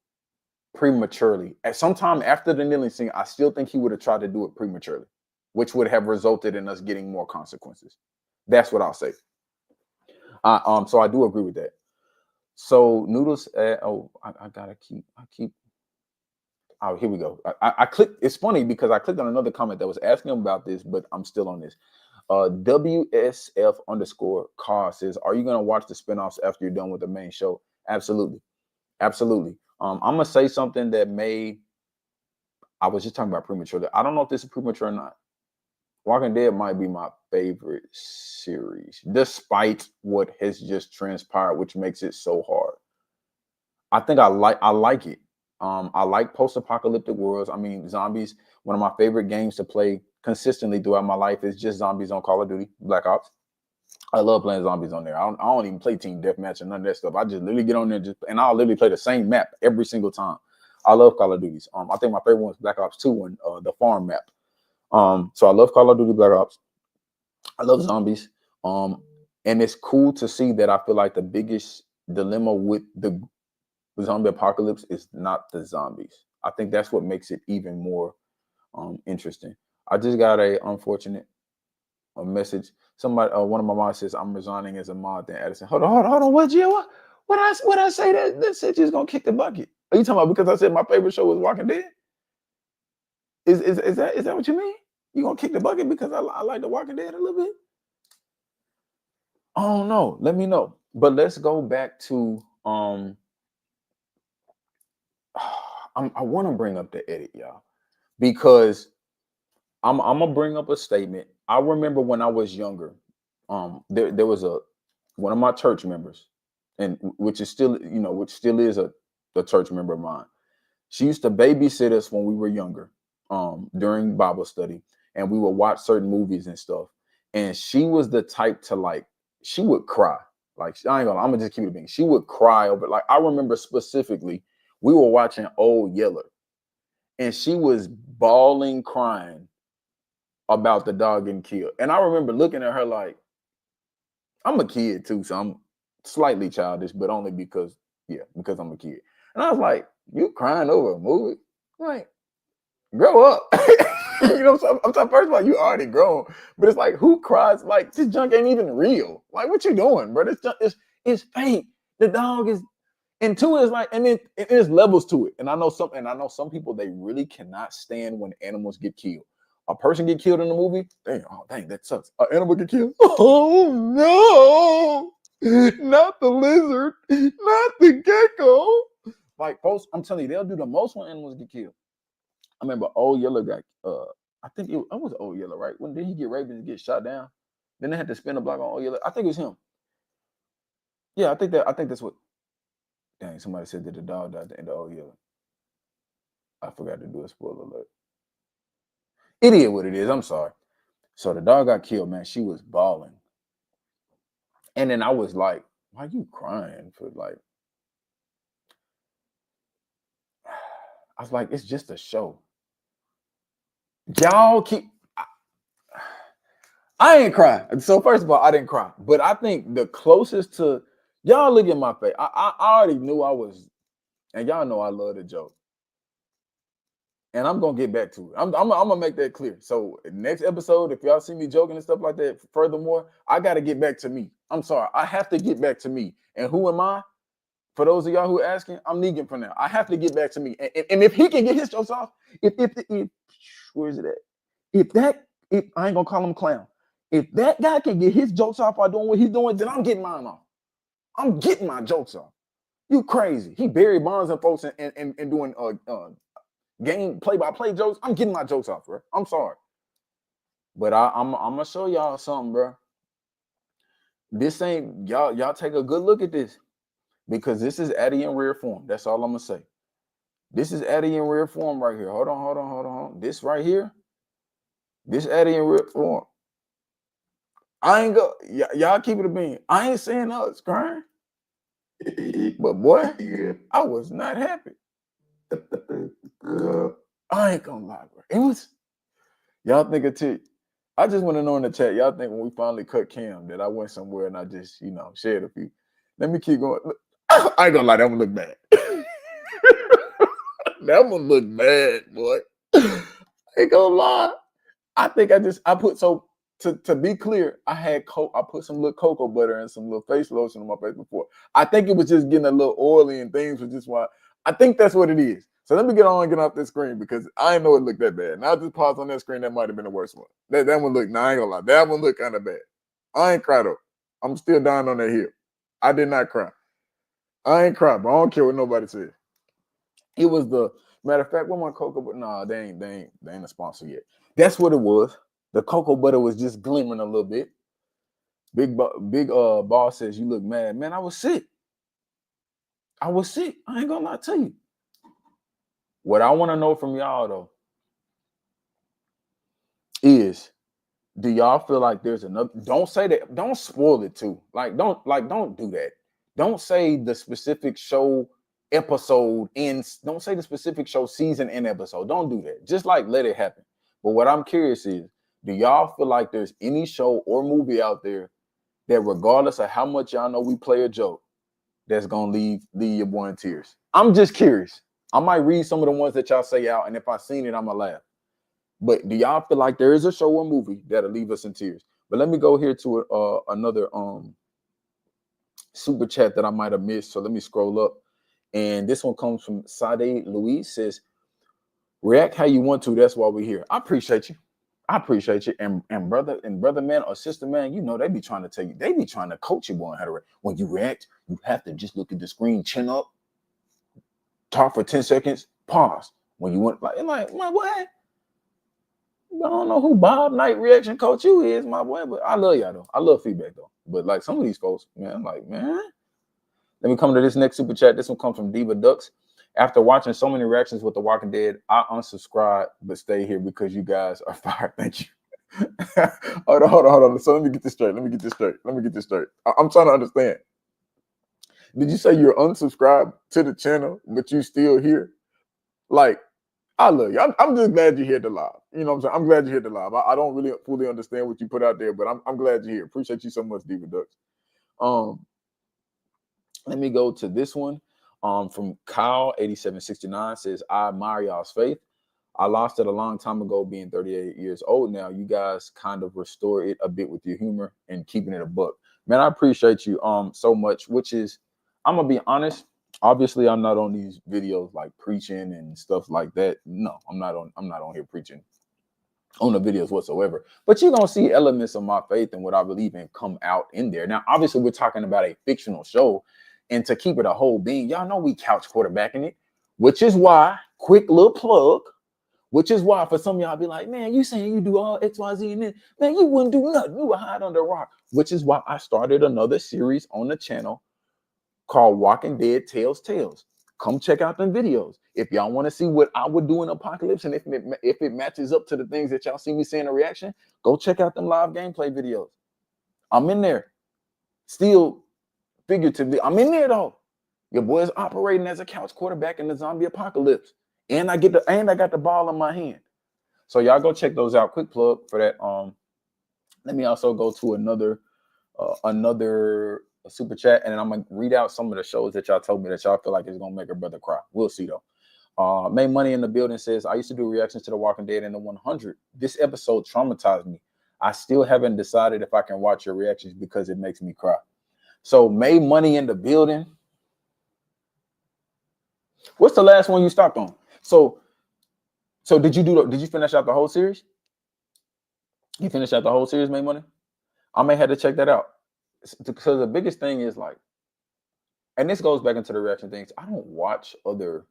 [SPEAKER 2] prematurely. At some time after the kneeling scene, I still think he would have tried to do it prematurely, which would have resulted in us getting more consequences. That's what I'll say. So I do agree with that. So Noodles, I keep. Oh, here we go. I clicked. It's funny because I clicked on another comment that was asking about this, but I'm still on this. WSF _ car says, are you going to watch the spinoffs after you're done with the main show? Absolutely. I'm going to say something that I was just talking about premature. I don't know if this is premature or not. Walking Dead might be my favorite series, despite what has just transpired, which makes it so hard. I think I like it. I like post-apocalyptic worlds. I mean, zombies. One of my favorite games to play consistently throughout my life is just zombies on Call of Duty, Black Ops. I love playing zombies on there. I don't even play team deathmatch and none of that stuff. I just literally get on there and I'll literally play the same map every single time. I love Call of Duties. I think my favorite one is Black Ops 2 and the farm map. So I love Call of Duty Black Ops. I love zombies. And it's cool to see that I feel like the biggest dilemma with the zombie apocalypse is not the zombies. I think that's what makes it even more interesting. I just got a unfortunate message. Somebody, one of my mods says, I'm resigning as a mod. Then Addison, hold on. What I say that said you's gonna kick the bucket? Are you talking about because I said my favorite show was Walking Dead? Is that what you mean? You gonna kick the bucket because I like the Walking Dead a little bit? Oh no, let me know. But let's go back to I want to bring up the edit, y'all, because I'm gonna bring up a statement. I remember when I was younger, There was one of my church members, and which is still, which still is a church member of mine. She used to babysit us when we were younger, during Bible study, and we would watch certain movies and stuff. And she was the type to, like, she would cry. Like, I ain't gonna, I'm gonna just keep it being. She would cry over, like, I remember specifically, we were watching Old Yeller, and she was bawling, crying about the dog getting killed. And I remember looking at her like, I'm a kid too, so I'm slightly childish, but only because I'm a kid. And I was like, you crying over a movie? Like, grow up. So I'm talking, first of all, you already grown, but it's like, who cries? Like, this junk ain't even real. Like, what you doing, bro? This junk is fake. The dog is, and two is like, and then there's levels to it. And I know some people, they really cannot stand when animals get killed. A person get killed in a movie, dang, that sucks. An animal get killed. Oh no, not the lizard, not the gecko. Like, folks, I'm telling you, they'll do the most when animals get killed. I remember Old Yeller got, I think it was Old Yeller, right? When did he get raped and get shot down? Then they had to spin a block on Old Yeller. I think it was him. Yeah, I think that's what. Dang, somebody said that the dog died at the end of Old Yeller. I forgot to do a spoiler alert. It is what it is. I'm sorry. So the dog got killed, man. She was bawling. And then I was like, why are you crying for, like? I was like, it's just a show. Y'all keep. I ain't crying. So first of all, I didn't cry. But I think the closest to, y'all look at my face. I already knew I was, and y'all know I love the joke. And I'm gonna get back to it. I'm gonna make that clear. So next episode, if y'all see me joking and stuff like that, furthermore, I gotta get back to me. I'm sorry, I have to get back to me. And who am I? For those of y'all who are asking, I'm Negan for now. I have to get back to me. And if he can get his jokes off, if where is it at? If I ain't gonna call him clown. If that guy can get his jokes off by doing what he's doing, then I'm getting mine off. I'm getting my jokes off. You crazy? He buried Bonds and folks and doing game play-by-play jokes. I'm getting my jokes off, bro. I'm sorry. But I'm gonna show y'all something, bro. This ain't, y'all take a good look at this, because this is Addy in rare form. That's all I'm gonna say. This is Addy in rare form right here. Hold on. This right here. This Addy in rare form. I ain't go. Y'all keep it a bean. I ain't saying us crying, but boy, I was not happy. I ain't gonna lie, bro. It was. Y'all think it. I just want to know in the chat. Y'all think when we finally cut Cam that I went somewhere and I just, shared a few. Let me keep going. I ain't gonna lie. That one look bad. That one look bad, boy. I ain't gonna lie. I think I put, so to be clear, I put some little cocoa butter and some little face lotion on my face before. I think it was just getting a little oily and things was just why. I think that's what it is. So let me get on and get off this screen, because I didn't know it looked that bad. Now I just paused on that screen. That might have been the worst one. That one looked, nah, I ain't gonna lie. That one looked kind of bad. I ain't cried though. I'm still dying on that hill. I did not cry. I ain't cried, but I don't care what nobody said. It was the matter of fact, what my cocoa butter? Nah, they ain't a sponsor yet. That's what it was. The cocoa butter was just glimmering a little bit. Big boss says, you look mad. Man, I was sick. I ain't gonna lie to you. What I want to know from y'all though is, do y'all feel like there's another? Don't say that. Don't spoil it too. Don't do that. Don't say the specific show episode ends. Don't say the specific show season and episode. Don't do that. Just let it happen. But what I'm curious is, do y'all feel like there's any show or movie out there that, regardless of how much y'all know we play a joke, that's gonna leave your boy in tears? I'm just curious. I might read some of the ones that y'all say out, and if I seen it, I'm gonna laugh. But do y'all feel like there is a show or movie that'll leave us in tears? But let me go here to another super chat that I might have missed. So let me scroll up. And this one comes from Sade Louise. Says, react how you want to. That's why we're here. I appreciate you. And brother man or sister man, they be trying to tell you, they be trying to coach you on how to react. When you react, you have to just look at the screen, chin up, talk for 10 seconds, pause. When you want, like what? don't know who Bob Knight reaction coach you is, my boy, but I love y'all though. I love feedback though. But like some of these folks, man, I'm like, man. Let me come to this next super chat. This one comes from Diva Ducks. After watching so many reactions with The Walking Dead, I unsubscribe but stay here because you guys are fired. Thank you. hold on. So let me get this straight. I'm trying to understand. Did you say you're unsubscribed to the channel, but you still here? Like, I love you. I'm just glad you're here to live. You know what I'm saying? I'm glad you're here to live. I don't really fully understand what you put out there, but I'm glad you're here. Appreciate you so much, Diva Ducks. Let me go to this one. From Kyle 8769 says, I admire y'all's faith. I lost it a long time ago, being 38 years old now. You guys kind of restore it a bit with your humor and keeping it a buck. Man, I appreciate you so much, which is, I'm gonna be honest. Obviously, I'm not on these videos like preaching and stuff like that. No, I'm not on here preaching on the videos whatsoever. But you're gonna see elements of my faith and what I believe in come out in there. Now, obviously, we're talking about a fictional show. And to keep it a whole being, y'all know we couch quarterbacking it, which is why, quick little plug, which is why for some of y'all be like, man, you saying you do all X, Y, Z, and then, man, you wouldn't do nothing. You would hide under a rock, which is why I started another series on the channel called Walking Dead Tales. Come check out them videos. If y'all want to see what I would do in Apocalypse and if it matches up to the things that y'all see me saying in reaction, go check out them live gameplay videos. I'm in there. Still figuratively, I'm in there though. Your boy's operating as a couch quarterback in the zombie apocalypse, and I got the ball in my hand. So y'all go check those out. Quick plug for that. Let me also go to another super chat, and then I'm gonna read out some of the shows that y'all told me that y'all feel like is gonna make a brother cry. We'll see though. May Money in the building says, I used to do reactions to The Walking Dead in the 100. This episode traumatized me. I still haven't decided if I can watch your reactions because it makes me cry. So May Money in the building. What's the last one you stopped on? So did you finish out the whole series? You finished out the whole series, May Money? I may have to check that out. Because the biggest thing is like, and this goes back into the reaction things. I don't watch other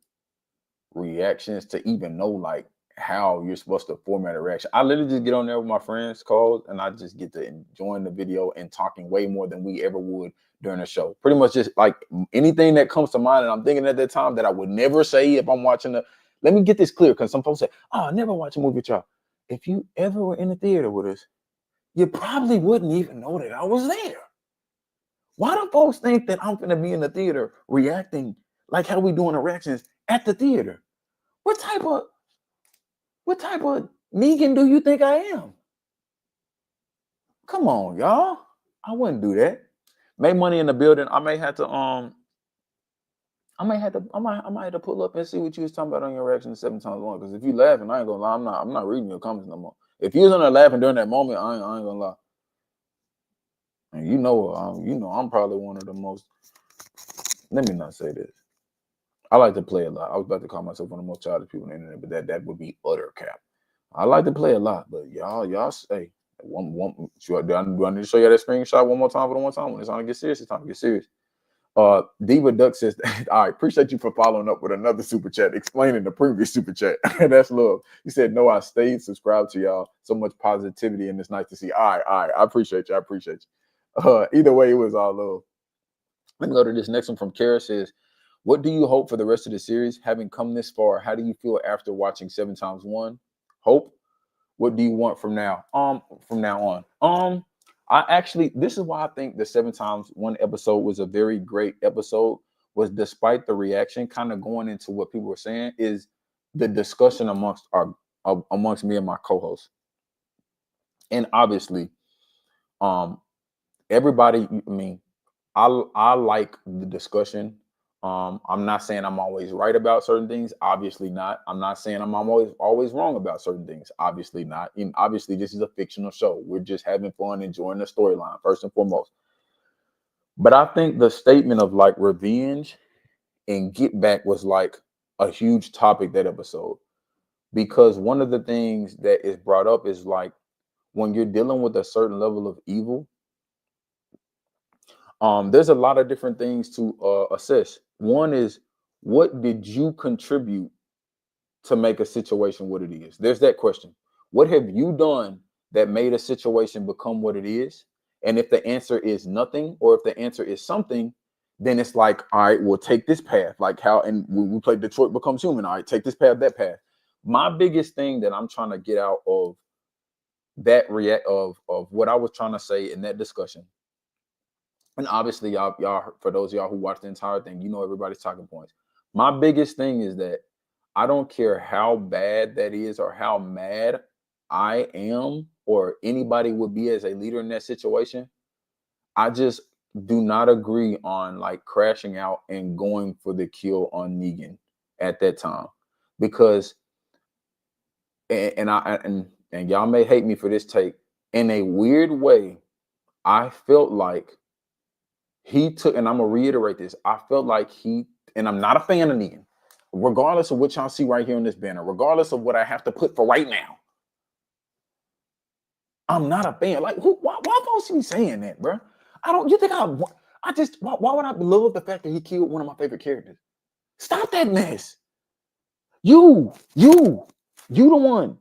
[SPEAKER 2] reactions to even know like how you're supposed to format a reaction. I literally just get on there with my friends, calls, and I just get to enjoying the video and talking way more than we ever would during the show. Pretty much just like anything that comes to mind, and I'm thinking at that time that I would never say if I'm watching the. Let me get this clear, because some folks say, "Oh, I never watch a movie with y'all." If you ever were in the theater with us, you probably wouldn't even know that I was there. Why do folks think that I'm gonna be in the theater reacting like how we doing the reactions at the theater? What type of Negan do you think I am? Come on, y'all. I wouldn't do that. Make money in the building. I might have to pull up and see what you was talking about on your reaction 7 times 1. Because if you laughing, I ain't gonna lie. I'm not reading your comments no more. If you was on there laughing during that moment, I ain't gonna lie. And you know I'm probably one of the most. Let me not say this. I like to play a lot. I was about to call myself one of the most childish people on the internet, but that would be utter cap. I like to play a lot, but y'all say one. Do I need to show you that screenshot one more time for the one time? When it's time to get serious, it's time to get serious. Diva Duck says, all right, appreciate you for following up with another super chat, explaining the previous super chat. That's love. He said, no, I stayed subscribed to y'all. So much positivity, and it's nice to see. All right. I appreciate you. Either way, it was all love. Let me go to this next one from Kara. Says, what do you hope for the rest of the series? Having come this far, how do you feel after watching 7 times 1? Hope. What do you want from now? From now on. This is why I think the 7 times 1 episode was a very great episode. Was despite the reaction, kind of going into what people were saying, is the discussion amongst me and my co-hosts. And obviously, everybody. I mean, I like the discussion. I'm not saying I'm always right about certain things. Obviously not. I'm not saying I'm always wrong about certain things. Obviously not. And obviously, this is a fictional show. We're just having fun, enjoying the storyline, first and foremost. But I think the statement of like revenge and get back was like a huge topic that episode. Because one of the things that is brought up is like when you're dealing with a certain level of evil, there's a lot of different things to assess. One is, what did you contribute to make a situation what it is? There's that question. What have you done that made a situation become what it is? And if the answer is nothing, or if the answer is something, then it's like, all right, we'll take this path. Like how, and we played Detroit Becomes Human. All right, take this path, that path. My biggest thing that I'm trying to get out of that react of what I was trying to say in that discussion, and obviously y'all for those of y'all who watched the entire thing, you know everybody's talking points. My biggest thing is that I don't care how bad that is or how mad I am or anybody would be as a leader in that situation. I just do not agree on like crashing out and going for the kill on Negan at that time, because and y'all may hate me for this take. In a weird way, I felt like he took, and I'm gonna reiterate this. I felt like and I'm not a fan of Negan, regardless of what y'all see right here on this banner, regardless of what I have to put for right now. I'm not a fan. Like, why folks be saying that, bro? You think why would I love the fact that he killed one of my favorite characters? Stop that mess. You the one.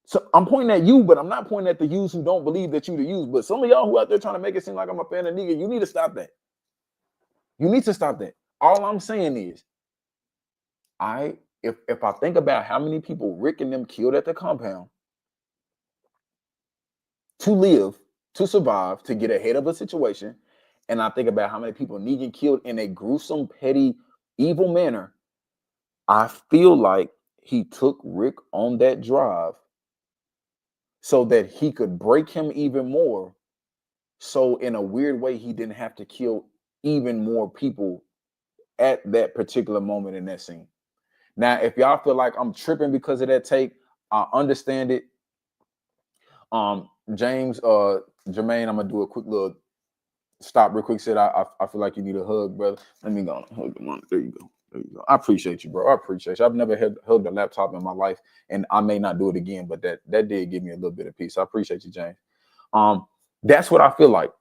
[SPEAKER 2] So I'm pointing at you, but I'm not pointing at the yous who don't believe that you the yous. But some of y'all who out there trying to make it seem like I'm a fan of Negan, you need to stop that. You need to stop that. All I'm saying is, if I think about how many people Rick and them killed at the compound to live, to survive, to get ahead of a situation, and I think about how many people Negan killed in a gruesome, petty, evil manner, I feel like he took Rick on that drive so that he could break him even more. So in a weird way, he didn't have to kill even more people at that particular moment in that scene. Now, if y'all feel like I'm tripping because of that take, I understand it. James, Jermaine, I'm gonna do a quick little stop real quick. Said I feel like you need a hug, brother. Let me go hug him on. There you go. There you go. I appreciate you, bro. I appreciate you. I've never hugged a laptop in my life, and I may not do it again, but that did give me a little bit of peace. I appreciate you, James. That's what I feel like.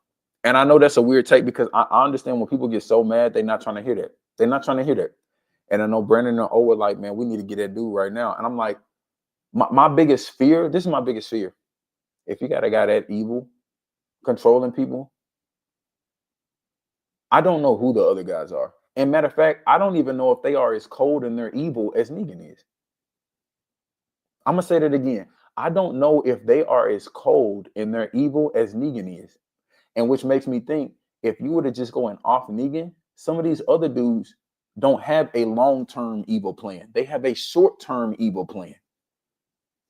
[SPEAKER 2] And I know that's a weird take because I understand when people get so mad, they're not trying to hear that. They're not trying to hear that. And I know Brandon and O were like, man, we need to get that dude right now. And I'm like, my biggest fear, this is my biggest fear. If you got a guy that evil controlling people, I don't know who the other guys are. And matter of fact, I don't even know if they are as cold and they're evil as Negan is. I'm going to say that again. I don't know if they are as cold and they're evil as Negan is. And which makes me think, if you were to just go and off Negan, some of these other dudes don't have a long-term evil plan. They have a short-term evil plan.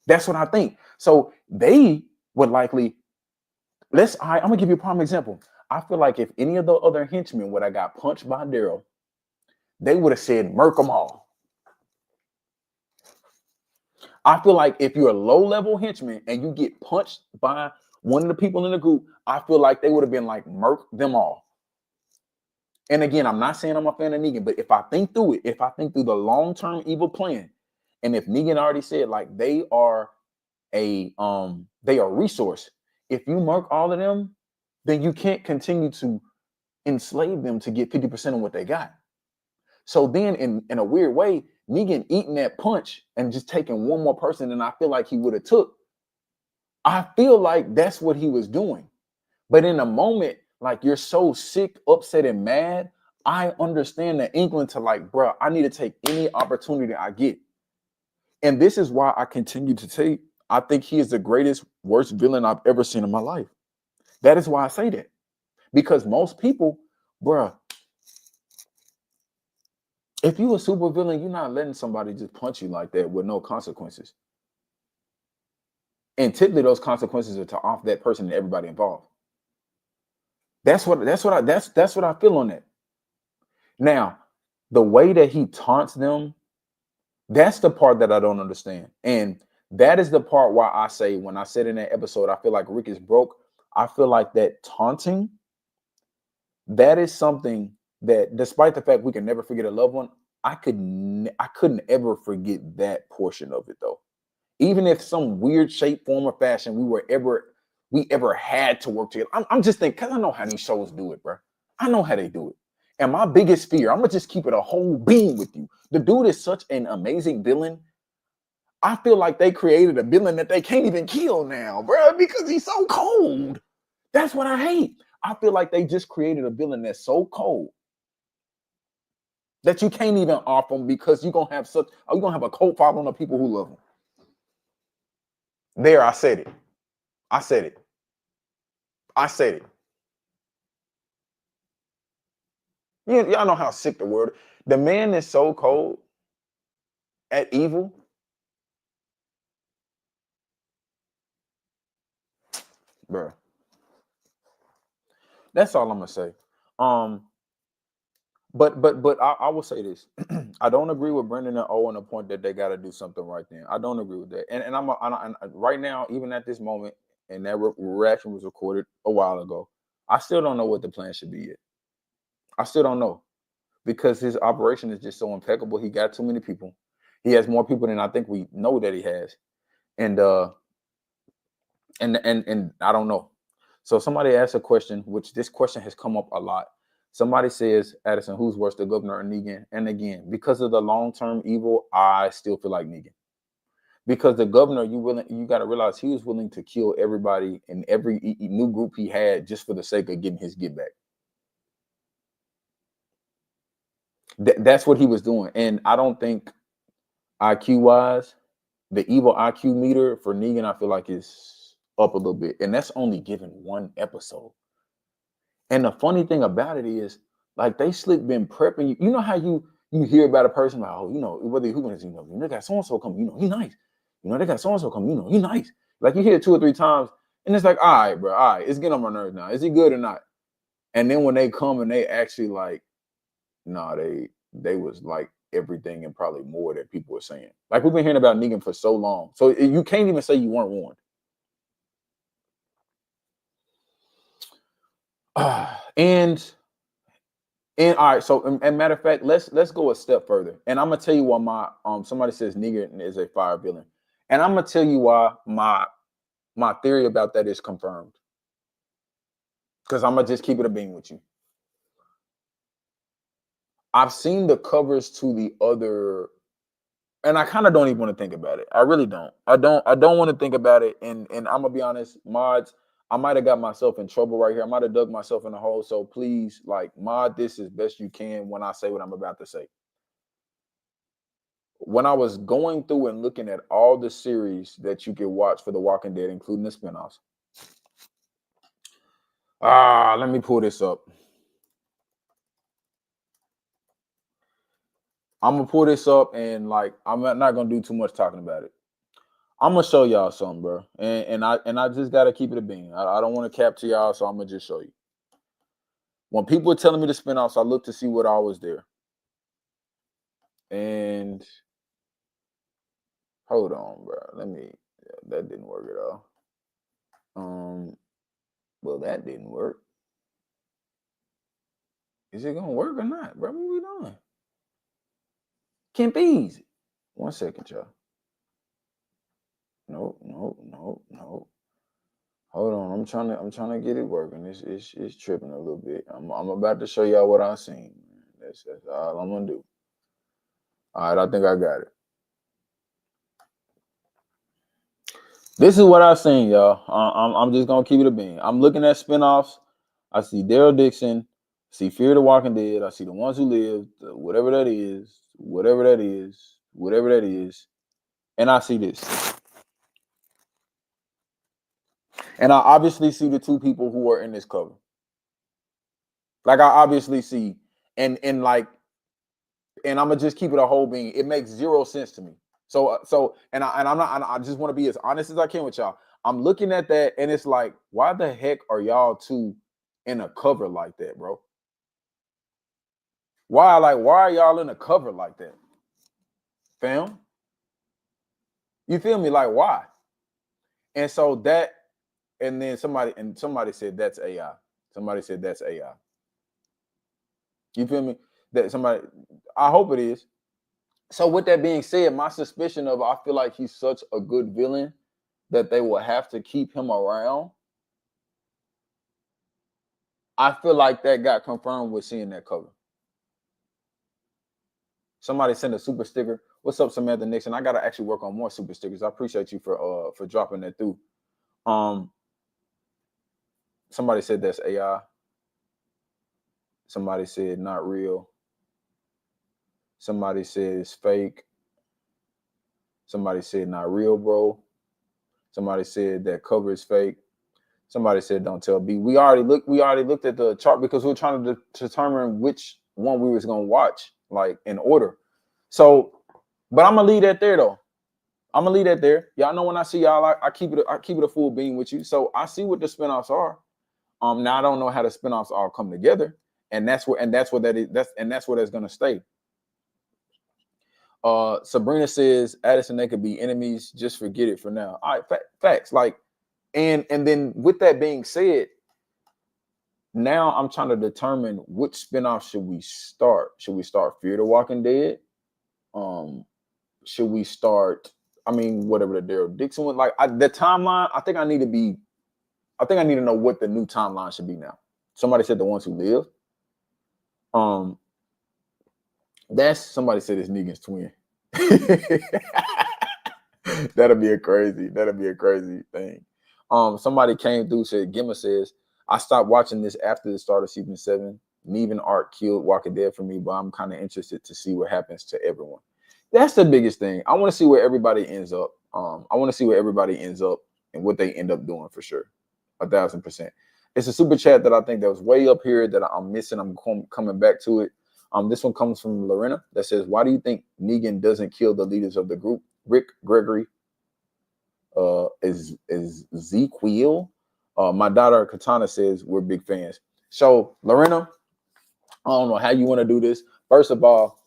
[SPEAKER 2] That's what I think. So they would likely, I'm going to give you a prime example. I feel like if any of the other henchmen would have got punched by Daryl, they would have said, murk them all. I feel like if you're a low-level henchman and you get punched by one of the people in the group, I feel like they would have been like, murk them all. And again, I'm not saying I'm a fan of Negan, but if I think through it, if I think through the long-term evil plan, and if Negan already said like they are a resource, if you murk all of them, then you can't continue to enslave them to get 50% of what they got. So then in a weird way, Negan eating that punch and just taking one more person than I feel like he would have took. I feel like that's what he was doing. But in a moment, like you're so sick, upset, and mad, I understand the inkling to like, bro, I need to take any opportunity I get. And this is why I continue to say, I think he is the greatest, worst villain I've ever seen in my life. That is why I say that. Because most people, bro, if you a super villain, you're not letting somebody just punch you like that with no consequences. And typically those consequences are to off that person and everybody involved. That's what I feel on that. Now, the way that he taunts them, that's the part that I don't understand. And that is the part why I say, when I said in that episode, I feel like Rick is broke. I feel like that taunting, that is something that, despite the fact we can never forget a loved one, I couldn't ever forget that portion of it though. Even if some weird shape, form, or fashion we ever had to work together. I'm just thinking, because I know how these shows do it, bro. I know how they do it. And my biggest fear, I'm gonna just keep it a whole beam with you. The dude is such an amazing villain. I feel like they created a villain that they can't even kill now, bro, because he's so cold. That's what I hate. I feel like they just created a villain that's so cold that you can't even off him because you're gonna have a cult following of people who love him. There, I said it. I said it. I said it. Y'all know how sick the word. The man is so cold at evil. Bro. That's all I'm gonna say. Um, but I will say this. I don't agree with Brendan and O on the point that they got to do something right then. I don't agree with that. And I'm right now, even at this moment, and that reaction was recorded a while ago. I still don't know what the plan should be yet. I still don't know because his operation is just so impeccable. He got too many people. He has more people than I think we know that he has, and I don't know. So somebody asked a question, which this question has come up a lot. Somebody says, Addison, who's worse, the governor or Negan? And again, because of the long-term evil, I still feel like Negan. Because the governor, you got to realize he was willing to kill everybody in every new group he had just for the sake of getting his get back. That's what he was doing. And I don't think IQ-wise, the evil IQ meter for Negan, I feel like is up a little bit. And that's only given one episode. And the funny thing about it is, like, they slick been prepping you. You know how you hear about a person like, oh, whether who gonna they got so and so come, he nice. They got so and so come, he nice. Like you hear it 2 or 3 times, and it's like, all right, bro, all right, it's getting on my nerves now. Is he good or not? And then when they come and they actually like, nah, they was like everything and probably more that people were saying. Like we've been hearing about Negan for so long, so you can't even say you weren't warned. And all right, so and matter of fact, let's go a step further. And I'm gonna tell you why my somebody says Negan is a fire villain. And I'm gonna tell you why my theory about that is confirmed. Because I'm gonna just keep it a bean with you. I've seen the covers to the other, and I kind of don't even want to think about it. I really don't. I don't want to think about it. And I'm gonna be honest, mods, I might have got myself in trouble right here. I might have dug myself in a hole. So please, like, mod this as best you can when I say what I'm about to say. When I was going through and looking at all the series that you could watch for The Walking Dead, including the spinoffs. Let me pull this up. I'm gonna pull this up and like I'm not gonna do too much talking about it. I'm gonna show y'all something, bro. And I just gotta keep it a bean. I don't want to capture y'all, so I'm gonna just show you. When people are telling me the spinoffs, I look to see what all was there. And hold on, bro. That didn't work at all. Well, that didn't work. Is it gonna work or not, bro? What we doing? Can't be easy. 1 second, y'all. Nope. Hold on, I'm trying to get it working. It's tripping a little bit. I'm about to show y'all what I seen. That's all I'm gonna do. All right, I think I got it. This is what I seen, y'all. I'm just gonna keep it a bean. I'm looking at spinoffs. I see Daryl Dixon. I see Fear the Walking Dead. I see The Ones Who Live. Whatever that is. And I see this. And I obviously see the 2 people who are in this cover. Like I obviously see, and I'm gonna just keep it a whole being. It makes 0 sense to me. I just want to be as honest as I can with y'all. I'm looking at that, and it's like, why the heck are y'all 2 in a cover like that, bro? Why are y'all in a cover like that, fam? You feel me? Like why? And so that, and then somebody said that's AI. Somebody said that's AI. You feel me? That somebody, I hope it is. So with that being said, my suspicion of I feel like he's such a good villain that they will have to keep him around. I feel like that got confirmed with seeing that cover. Somebody sent a super sticker. What's up, Samantha Nixon? I gotta actually work on more super stickers. I appreciate you for dropping that through. Um, somebody said that's AI. Somebody said not real. Somebody said it's fake. Somebody said not real, bro. Somebody said that cover is fake. Somebody said don't tell B. We already looked at the chart because we were trying to determine which one we was gonna watch, like in order. So, but I'm gonna leave that there though. I'm gonna leave that there. Y'all know when I see y'all, I keep it a full beam with you. So I see what the spinoffs are. Now I don't know how the spinoffs all come together, and that's where that's where that's gonna stay. Sabrina says Addison, they could be enemies. Just forget it for now. All right, facts. Like, and then with that being said, now I'm trying to determine which spinoff should we start. Should we start Fear the Walking Dead? Should we start? I mean, whatever the Daryl Dixon one. Like the timeline, I think I need to know what the new timeline should be now. Somebody said the ones who live. That's somebody said it's Negan's twin. That'll be a crazy thing. Somebody came through, said Gimma says, I stopped watching this after the start of season 7. Negan arc killed Walking Dead for me, but I'm kind of interested to see what happens to everyone. That's the biggest thing. I want to see where everybody ends up. I want to see where everybody ends up and what they end up doing for sure. 1,000%. It's a super chat that I think that was way up here that I'm missing. I'm coming back to it. This one comes from Lorena that says, why do you think Negan doesn't kill the leaders of the group? Rick Gregory, is Zequel. My daughter Katana says we're big fans. So Lorena, I don't know how you want to do this. First of all,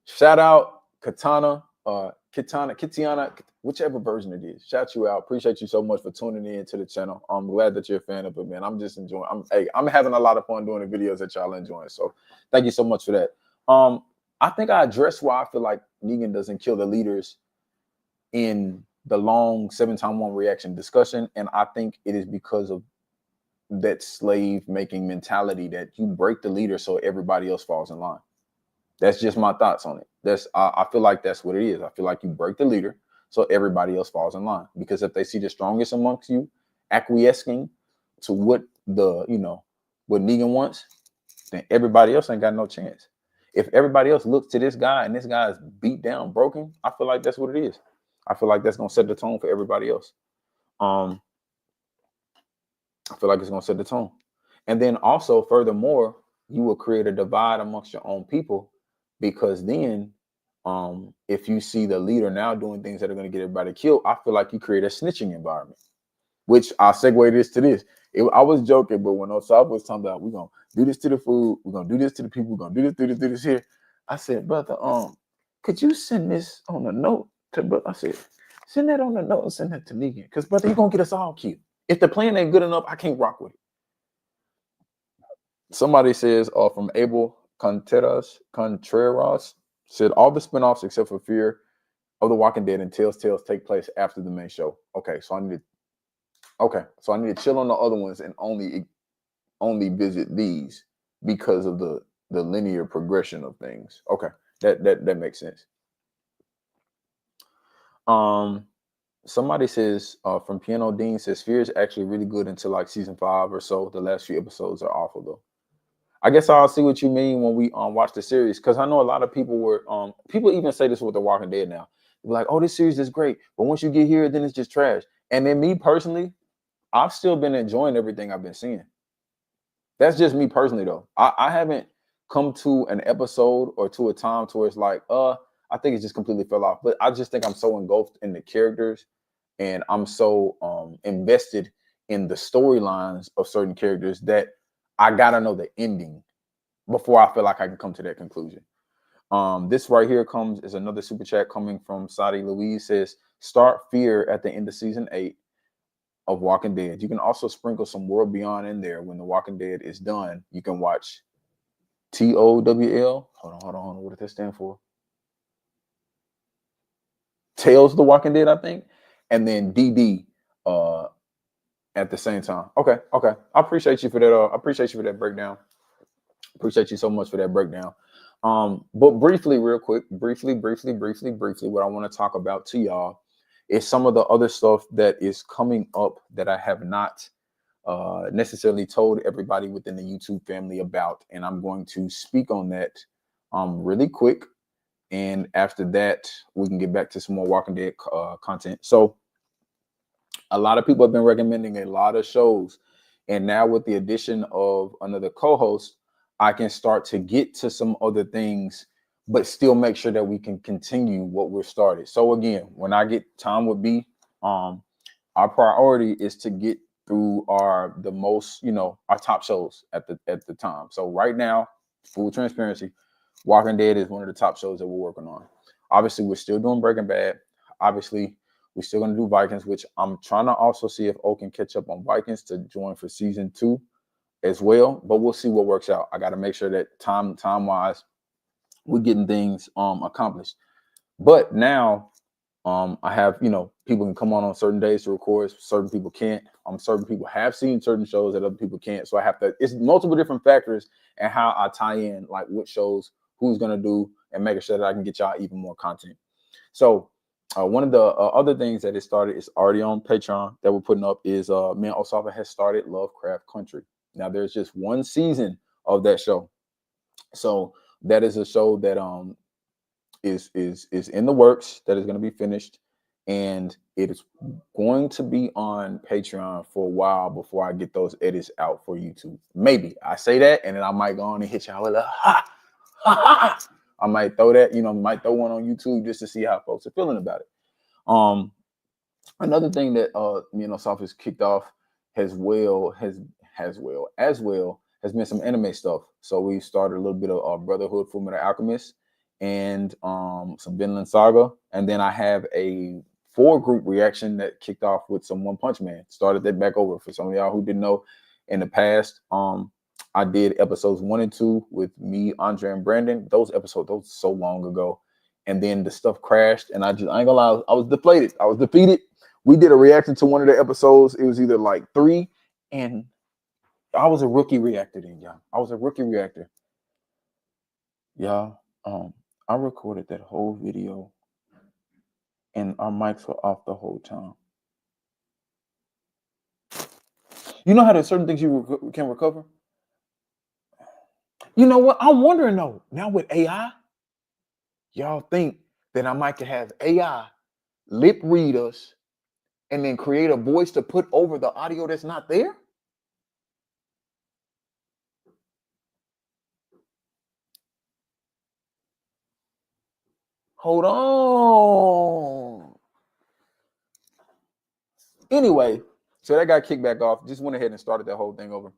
[SPEAKER 2] shout out Katana, Kitiana, whichever version it is. Shout you out. Appreciate you so much for tuning in to the channel. I'm glad that you're a fan of it, man. I'm just enjoying. I'm having a lot of fun doing the videos that y'all enjoying. So thank you so much for that. I think I addressed why I feel like Negan doesn't kill the leaders in the long 7x1 reaction discussion, and I think it is because of that slave making mentality that you break the leader so everybody else falls in line. That's just my thoughts on it. I feel like that's what it is. I feel like you break the leader so everybody else falls in line, because if they see the strongest amongst you acquiescing to what what Negan wants, then everybody else ain't got no chance. If everybody else looks to this guy and this guy is beat down, broken, I feel like that's what it is. I feel like that's gonna set the tone for everybody else. I feel like it's gonna set the tone. And then also, furthermore, you will create a divide amongst your own people, because then if you see the leader now doing things that are going to get everybody killed, I feel like you create a snitching environment, which I'll segue this to this. I was joking, but when Osafa was talking about, we're going to do this to the food, we're going to do this to the people, we're going to do this here. I said, brother, could you send this on a note to, brother? I said, send that on a note and send that to Negan, because, brother, you're going to get us all killed. If the plan ain't good enough, I can't rock with it. Somebody says from Abel Contreras said all the spinoffs except for Fear of the Walking Dead and Tales take place after the main show. Okay, so I need to chill on the other ones and only visit these because of the linear progression of things. Okay, that makes sense. Somebody says from Piano Dean says Fear is actually really good until like season 5 or so. The last few episodes are awful though. I guess I'll see what you mean when we watch the series, because I know a lot of people were people even say this with The Walking Dead now. They're like, oh, this series is great, but once you get here, then it's just trash. And then me personally, I've still been enjoying everything I've been seeing. That's just me personally though. I haven't come to an episode or to a time to where it's like, I think it just completely fell off. But I just think I'm so engulfed in the characters, and I'm so invested in the storylines of certain characters that I gotta know the ending before I feel like I can come to that conclusion. This right here is another super chat coming from Sadi Louise. Says, start Fear at the end of season 8 of Walking Dead. You can also sprinkle some World Beyond in there. When The Walking Dead is done, you can watch TOWL. Hold on. What does that stand for? Tales of the Walking Dead, I think. And then DD at the same time. Okay. I appreciate you for that. I appreciate you for that breakdown. Appreciate you so much for that breakdown. But briefly, real quick, briefly, what I want to talk about to y'all is some of the other stuff that is coming up that I have not necessarily told everybody within the YouTube family about, and I'm going to speak on that really quick. And after that, we can get back to some more Walking Dead content. So, a lot of people have been recommending a lot of shows, and now with the addition of another co-host, I can start to get to some other things, but still make sure that we can continue what we're started. So again, when I get time with B, our priority is to get through the most, our top shows at the time. So right now, full transparency, Walking Dead is one of the top shows that we're working on. Obviously, we're still doing Breaking Bad. Obviously, we're still going to do Vikings, which I'm trying to also see if O can catch up on Vikings to join for season 2 as well. But we'll see what works out. I got to make sure that time wise, we're getting things accomplished. But now I have, people can come on certain days to record. Certain people can't. Certain people have seen certain shows that other people can't. So I have to. It's multiple different factors and how I tie in, like what shows, who's gonna do, and making sure that I can get y'all even more content. So one of the other things that it started is already on Patreon that we're putting up is me and Osafa has started Lovecraft Country. Now there's just one season of that show, so that is a show that is in the works, that is going to be finished, and it is going to be on Patreon for a while before I get those edits out for YouTube. Maybe I say that, and then I might go on and hit y'all with a ha ha ha. I might throw that, might throw one on YouTube just to see how folks are feeling about it. Another thing that me and Osafa has kicked off has been some anime stuff. So we started a little bit of Brotherhood, Fullmetal Alchemist, and some Vinland Saga, and then I have a 4-group reaction that kicked off with some One Punch Man. Started that back over for some of y'all who didn't know. In the past, I did episodes 1 and 2 with me, Andre, and Brandon. Those were so long ago, and then the stuff crashed, and I ain't gonna lie, I was deflated. I was defeated. We did a reaction to one of the episodes. It was either like 3, and I was a rookie reactor then, y'all. I was a rookie reactor, y'all. I recorded that whole video and our mics were off the whole time. You know how there's certain things you can recover? You know what? I'm wondering though, now with AI, y'all think that I might have AI lip read us and then create a voice to put over the audio that's not there? Hold on. Anyway, so that got kicked back off. Just went ahead and started that whole thing over.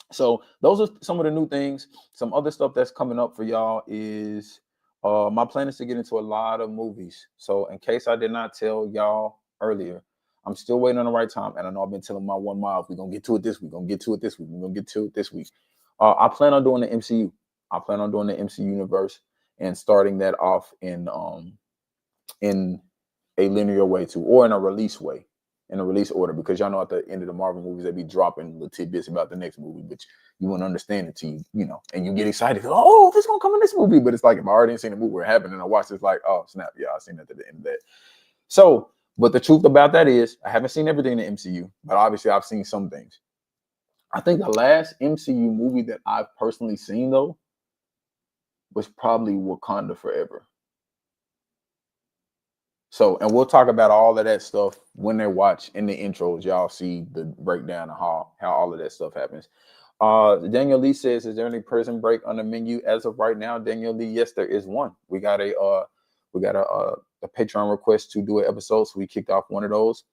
[SPEAKER 2] So those are some of the new things. Some other stuff that's coming up for y'all is my plan is to get into a lot of movies. So in case I did not tell y'all earlier, I'm still waiting on the right time. And I know I've been telling my 1 mile, we're going to get to it this week. We're going to get to it this week. We're going to get to it this week. I plan on doing the MCU. I plan on doing the MCU universe and starting that off in a linear way too, or in a release way, in a release order, because y'all know at the end of the Marvel movies, they be dropping little tidbits about the next movie, but you wouldn't understand it till and you get excited. Oh, this gonna come in this movie, but it's like if I already seen the movie where it happened and I watched it's like, oh snap, yeah, I seen that at the end of that. So, but the truth about that is, I haven't seen everything in the MCU, but obviously I've seen some things. I think the last MCU movie that I've personally seen though was probably Wakanda Forever. So, and we'll talk about all of that stuff when they watch in the intros. Y'all see the breakdown of how all of that stuff happens. Daniel Lee says, "Is there any Prison Break on the menu as of right now?" Daniel Lee, yes, there is one. We got a Patreon request to do an episode, so we kicked off one of those,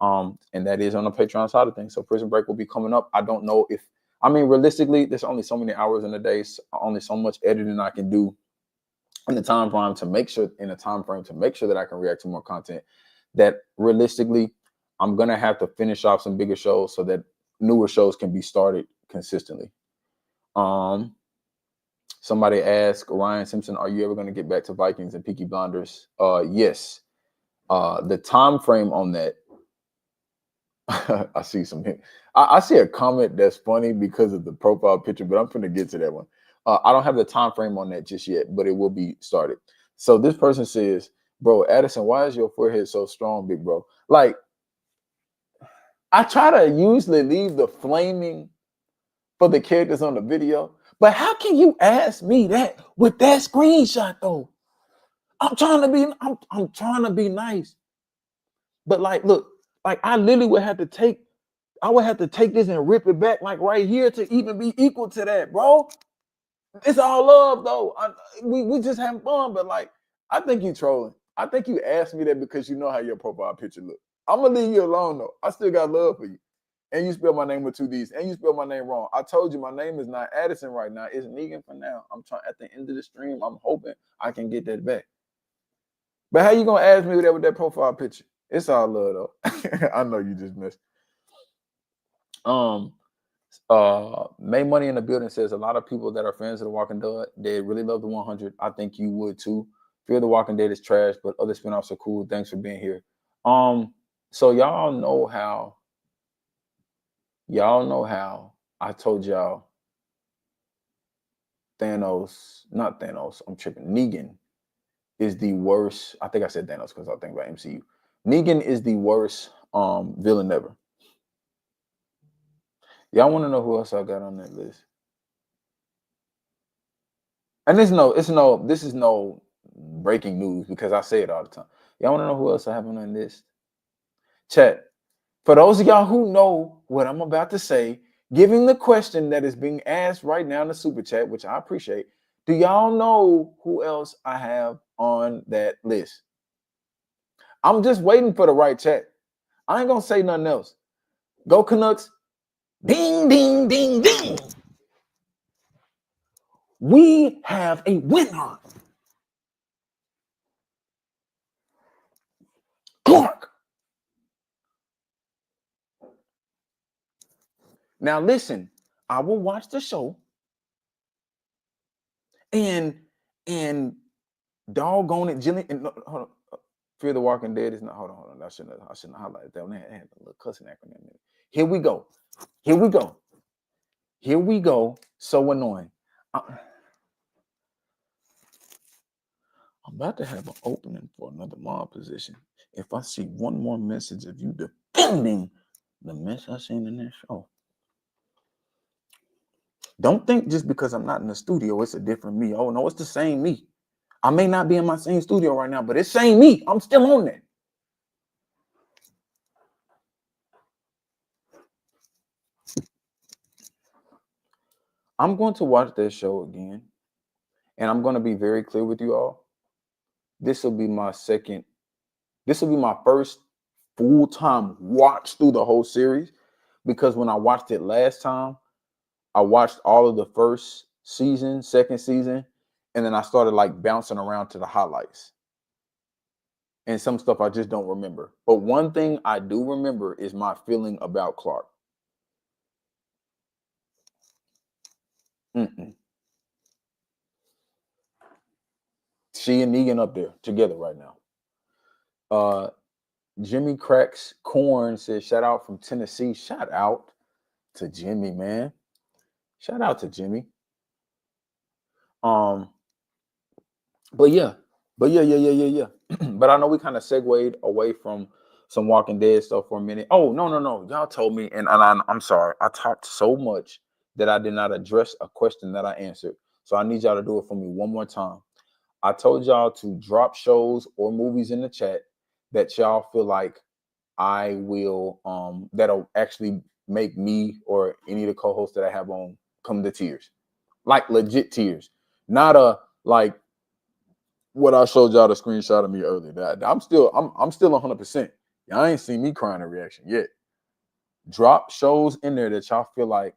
[SPEAKER 2] and that is on the Patreon side of things. So Prison Break will be coming up. I don't know if, realistically, there's only so many hours in a day, so only so much editing I can do in the time frame to make sure that I can react to more content. That realistically, I'm gonna have to finish off some bigger shows so that newer shows can be started consistently. Somebody asked Ryan Simpson, "Are you ever going to get back to Vikings and Peaky Blinders?" Yes. The time frame on that, I see some. I see a comment that's funny because of the profile picture, but I'm gonna get to that one. I don't have the time frame on that just yet, but it will be started. So this person says, bro, Addison, why is your forehead so strong, big bro? Like, I try to usually leave the flaming for the characters on the video, but how can you ask me that with that screenshot though? I'm trying to be nice. But like, look, like I literally would have to take this and rip it back like right here to even be equal to that, bro. It's all love though. We just having fun, but like I think you trolling. I think you asked me that because you know how your profile picture look. I'm gonna leave you alone though. I still got love for you. And you spell my name with 2 D's, and you spell my name wrong. I told you my name is not Addison right now. It's Negan for now. I'm trying at the end of the stream. I'm hoping I can get that back. But how you gonna ask me that with that profile picture? It's all love though. I know you just missed. May Money in the building says a lot of people that are fans of The Walking Dead, they really love the 100. I think you would too. Fear the Walking Dead is trash, but other spinoffs are cool. Thanks for being here. So y'all know how I told y'all not Thanos, I'm tripping. Negan is the worst. I think I said Thanos because I think about MCU. Negan is the worst villain ever. Y'all want to know who else I got on that list? And this is no breaking news because I say it all the time. Y'all want to know who else I have on that list? Chat. For those of y'all who know what I'm about to say, giving the question that is being asked right now in the super chat, which I appreciate, do y'all know who else I have on that list? I'm just waiting for the right chat. I ain't gonna say nothing else. Go Canucks. Ding, ding, ding, ding. We have a winner. Clark. Now listen, I will watch the show and doggone it, Jillian. And, hold on. Fear the Walking Dead is not. Hold on. I shouldn't highlight that one. They had a little cussing acronym in it. Here we go. So annoying. I'm about to have an opening for another mob position. If I see one more message of you defending the mess I seen in that show, don't think just because I'm not in the studio, it's a different me. Oh no, it's the same me. I may not be in my same studio right now, but it's same me. I'm still on that. I'm going to watch that show again, and I'm going to be very clear with you all. This will be my first full-time watch through the whole series, because when I watched it last time, I watched all of the first season, second season, and then I started like bouncing around to the highlights. And some stuff I just don't remember. But one thing I do remember is my feeling about Clark. She and Negan up there together right now. Jimmy Cracks Corn says, shout out from Tennessee. Shout out to Jimmy, man. Shout out to Jimmy. But yeah. But I know we kind of segued away from some Walking Dead stuff for a minute. Oh, no. Y'all told me, and I'm sorry. I talked so much that I did not address a question that I answered. So I need y'all to do it for me one more time. I told y'all to drop shows or movies in the chat that y'all feel like I will, that'll actually make me or any of the co-hosts that I have on come to tears. Like legit tears. Not a, like, what I showed y'all the screenshot of me earlier. I'm still 100%. Y'all ain't seen me crying in reaction yet. Drop shows in there that y'all feel like,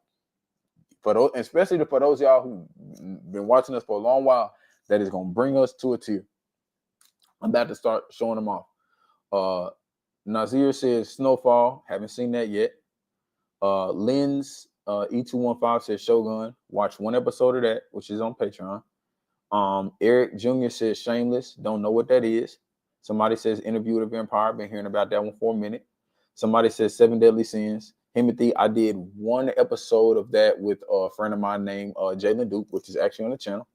[SPEAKER 2] for those, especially for those y'all who been watching us for a long while, that is gonna bring us to a tear. I'm about to start showing them off. Nazir says Snowfall. Haven't seen that yet. Lynn's E215 says Shogun. Watch one episode of that, which is on Patreon. Eric Jr. says Shameless. Don't know what that is. Somebody says Interview with a Vampire. Been hearing about that one for a minute. Somebody says Seven Deadly Sins. Timothy. I did one episode of that with a friend of mine named Jalen Duke, which is actually on the channel.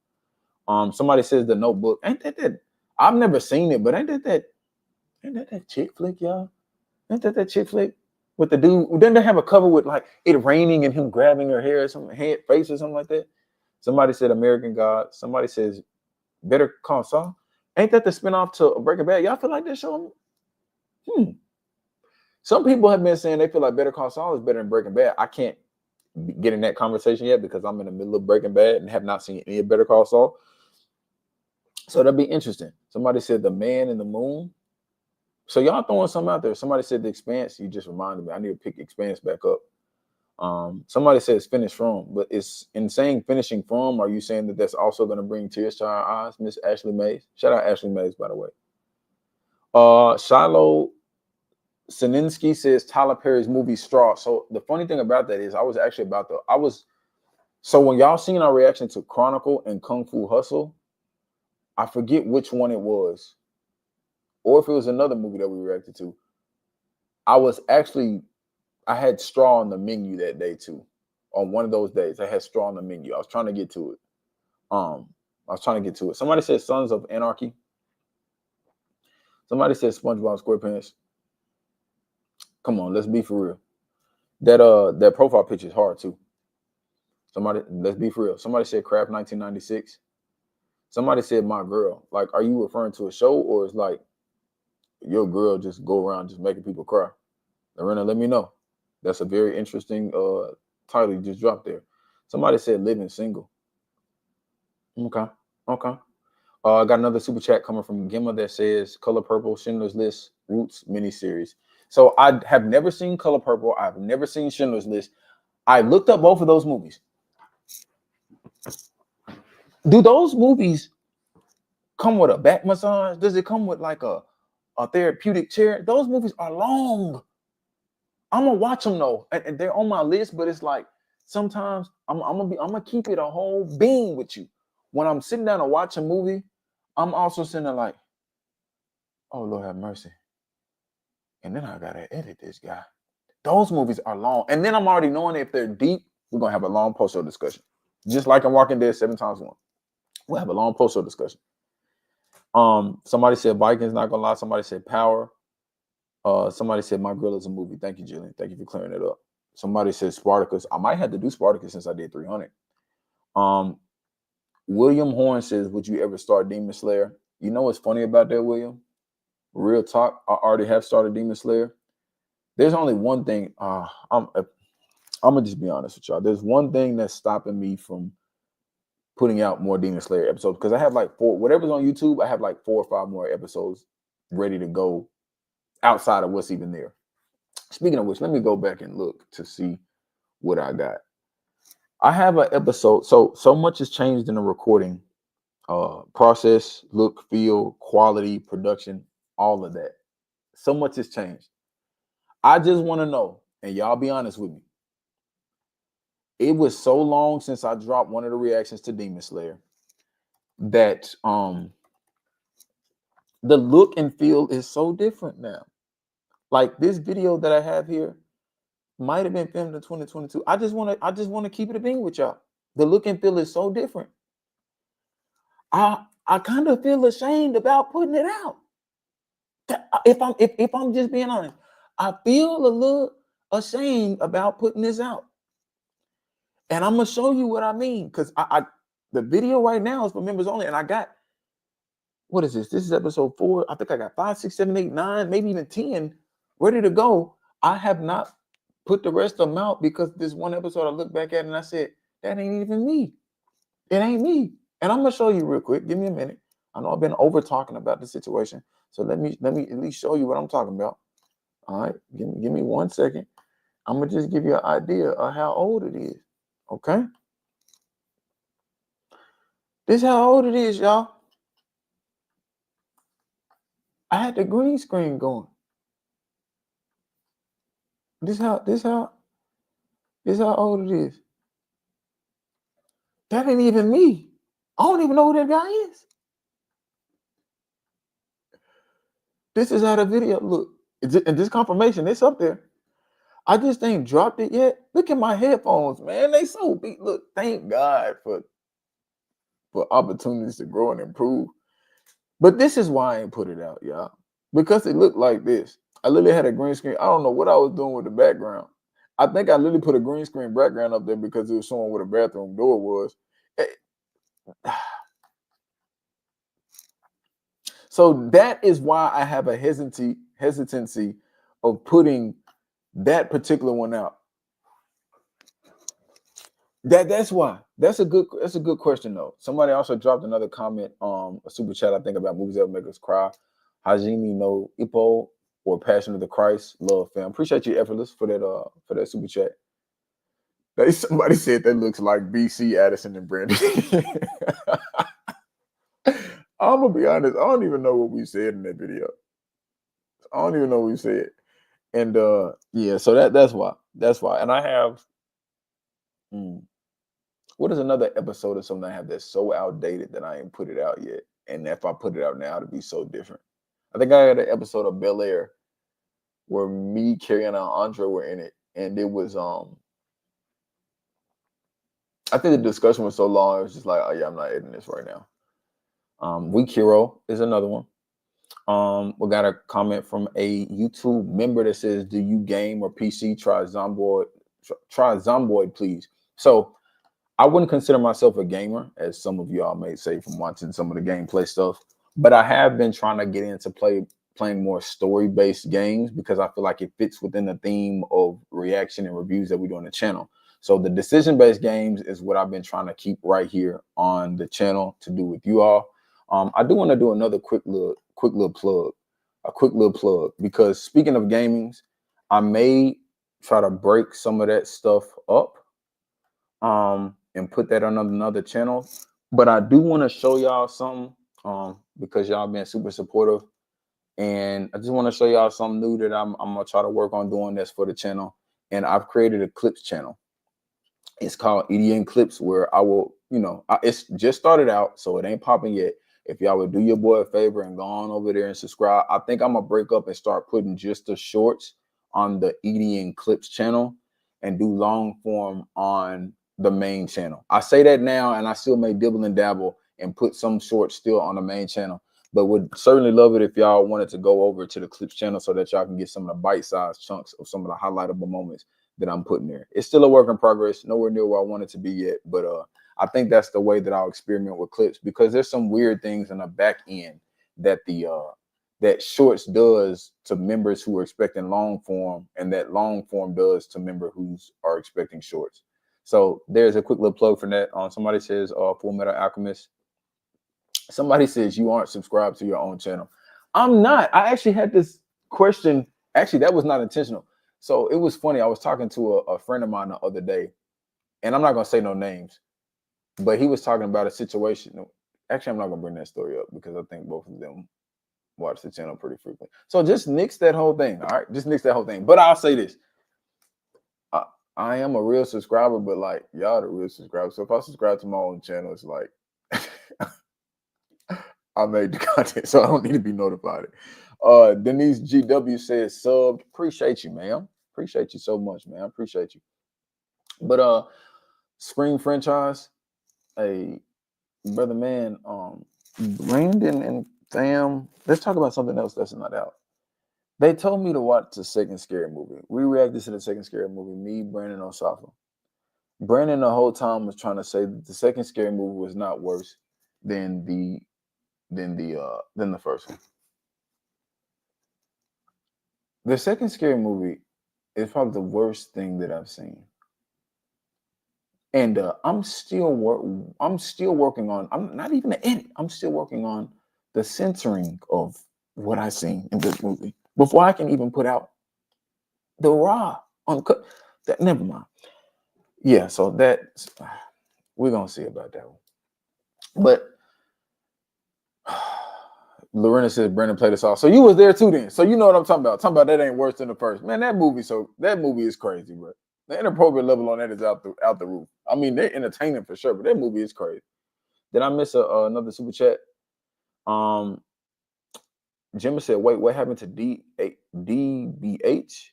[SPEAKER 2] Somebody says The Notebook. Ain't that? I've never seen it, but ain't that chick flick, y'all? Ain't that chick flick with the dude? Didn't they have a cover with like it raining and him grabbing her hair or something, head, face or something like that? Somebody said American God. Somebody says Better Call Saul. Ain't that the spinoff to Breaking Bad? Y'all feel like this show? Some people have been saying they feel like Better Call Saul is better than Breaking Bad. I can't get in that conversation yet because I'm in the middle of Breaking Bad and have not seen any of Better Call Saul. So that'd be interesting. Somebody said The Man in the Moon. So y'all throwing something out there. Somebody said The Expanse. You just reminded me. I need to pick Expanse back up. Somebody says Finish From, but it's in saying finishing from. Are you saying that that's also going to bring tears to our eyes, Miss Ashley Mays? Shout out Ashley Mays, by the way. Shiloh Sininsky says Tyler Perry's movie Straw. So the funny thing about that is so when y'all seen our reaction to Chronicle and Kung Fu Hustle, I forget which one it was, or if it was another movie that we reacted to. I had Straw on the menu that day too. On one of those days, I had Straw on the menu. I was trying to get to it. Somebody said Sons of Anarchy. Somebody said SpongeBob SquarePants. Come on, let's be for real. That profile picture is hard too. Let's be for real. Somebody said Craft 1996. Somebody said My Girl. Like, are you referring to a show or is like your girl just go around just making people cry? Lorena, let me know. That's a very interesting title you just dropped there. Somebody said Living Single. Okay. I got another super chat coming from Gemma that says Color Purple, Schindler's List, Roots miniseries. So I have never seen Color Purple. I've never seen Schindler's List. I looked up both of those movies. Do those movies come with a back massage? Does it come with like a therapeutic chair? Those movies are long. I'm gonna watch them though, and they're on my list. But it's like sometimes I'm gonna keep it a whole being with you. When I'm sitting down to watch a movie, I'm also sitting there like, oh Lord have mercy. And then I gotta edit this guy. Those movies are long, and then I'm already knowing if they're deep, we're gonna have a long post-show discussion, just like in Walking Dead 7x1. We'll have a long post-show discussion. Somebody said Vikings, not gonna lie. Somebody said Power. Somebody said My Girl is a movie. Thank you, Jillian. Thank you for clearing it up. Somebody said Spartacus. I might have to do Spartacus since I did 300. William Horn says, would you ever start Demon Slayer? You know what's funny about that, William? Real talk, I already have started Demon Slayer. There's only one thing. I'm gonna just be honest with y'all. There's one thing that's stopping me from putting out more Demon Slayer episodes because I have like whatever's on YouTube. I have like 4 or 5 more episodes ready to go outside of what's even there. Speaking of which, let me go back and look to see what I got. I have an episode. So much has changed in the recording process, look, feel, quality, production, all of that. So much has changed. I just want to know, and y'all be honest with me. It was so long since I dropped one of the reactions to Demon Slayer that the look and feel is so different now. Like this video that I have here might have been filmed in 2022. I just want to keep it a being with y'all. The look and feel is so different. I kind of feel ashamed about putting it out. If I'm just being honest, I feel a little ashamed about putting this out. And I'm gonna show you what I mean, because the video right now is for members only, and I got, what is this? This is episode 4. I think I got 5, 6, 7, 8, 9, maybe even 10 ready to go. I have not put the rest of them out because this one episode I looked back at and I said, that ain't even me. It ain't me. And I'm gonna show you real quick. Give me a minute. I know I've been over talking about the situation, so let me at least show you what I'm talking about. All right, give me 1 second. I'm gonna just give you an idea of how old it is. Okay, this is how old it is, y'all. I had the green screen going. This how old it is. That ain't even me. I don't even know who that guy is. This is how the video look. And this confirmation, it's up there. I just ain't dropped it yet. Look at my headphones, man. They so big. Look, thank God for opportunities to grow and improve. But this is why I ain't put it out, y'all. Because it looked like this. I literally had a green screen. I don't know what I was doing with the background. I think I literally put a green screen background up there because it was showing where the bathroom door was. So that is why I have a hesitancy of putting that particular one out. That's why. That's a good question though. Somebody also dropped another comment, a super chat, I think, about movies that make us cry. Hajime no Ippo or Passion of the Christ. Love, fam. Appreciate you, Effortless, for that super chat. Somebody said that looks like BC, Addison, and Brandon. I'm gonna be honest, I don't even know what we said in that video. I don't even know what we said. And yeah, so that's why. That's why. And I have what is another episode of something I have that's so outdated that I ain't put it out yet? And if I put it out now, it'd be so different. I think I had an episode of Bel Air where me, Carrie, and Andre were in it, and it was I think the discussion was so long, it was just like, oh yeah, I'm not editing this right now. Weak Hero is another one. We got a comment from a YouTube member that says, "Do you game or PC? Try Zomboid, please." So I wouldn't consider myself a gamer, as some of y'all may say from watching some of the gameplay stuff, but I have been trying to get into playing more story-based games because I feel like it fits within the theme of reaction and reviews that we do on the channel. So the decision-based games is what I've been trying to keep right here on the channel to do with you all. I do want to do another quick little plug, because speaking of gamings, I may try to break some of that stuff up and put that on another channel. But I do want to show y'all something because y'all been super supportive. And I just want to show y'all something new that I'm gonna try to work on doing this for the channel. And I've created a clips channel. It's called EDN Clips, where I will, it's just started out, so it ain't popping yet. If y'all would do your boy a favor and go on over there and subscribe, I think I'm gonna break up and start putting just the shorts on the EDN Clips channel and do long form on the main channel. I say that now, and I still may dibble and dabble and put some shorts still on the main channel, but would certainly love it if y'all wanted to go over to the Clips channel so that y'all can get some of the bite-sized chunks of some of the highlightable moments that I'm putting there. It's still a work in progress, nowhere near where I want it to be yet, but I think that's the way that I'll experiment with clips, because there's some weird things in the back end that that shorts does to members who are expecting long form, and that long form does to members who are expecting shorts. So there's a quick little plug for that. Somebody says, Full Metal Alchemist. Somebody says you aren't subscribed to your own channel. I'm not. I actually had this question. Actually, that was not intentional. So it was funny. I was talking to a friend of mine the other day, and I'm not going to say no names, but he was talking about a situation. Actually, I'm not going to bring that story up because I think both of them watch the channel pretty frequently. So just nix that whole thing. All right. Just nix that whole thing. But I'll say this. I am a real subscriber, but like y'all the real subscribers. So if I subscribe to my own channel, it's like I made the content, so I don't need to be notified. Denise GW says subbed. Appreciate you, man. Appreciate you so much, man. Appreciate you. But Scream franchise, hey, brother man, Brandon and fam, let's talk about something else that's not out. They told me to watch the second scary movie. We reacted to the second scary movie, me, Brandon, Osafa. Brandon the whole time was trying to say that the second scary movie was not worse than the first one. The second scary movie is probably the worst thing that I've seen. And I'm still working on. I'm not even the edit. I'm still working on the censoring of what I seen in this movie before I can even put out the raw uncut. That never mind. Yeah, so that we're gonna see about that one. But Lorena says Brandon played us off. So you was there too then. So you know what I'm talking about. Talking about that ain't worse than the first. Man, that movie is crazy, bro. The inappropriate level on that is out the roof. I mean, they're entertaining for sure, but that movie is crazy. Did I miss another super chat? Jimmy said, wait, what happened to DBH?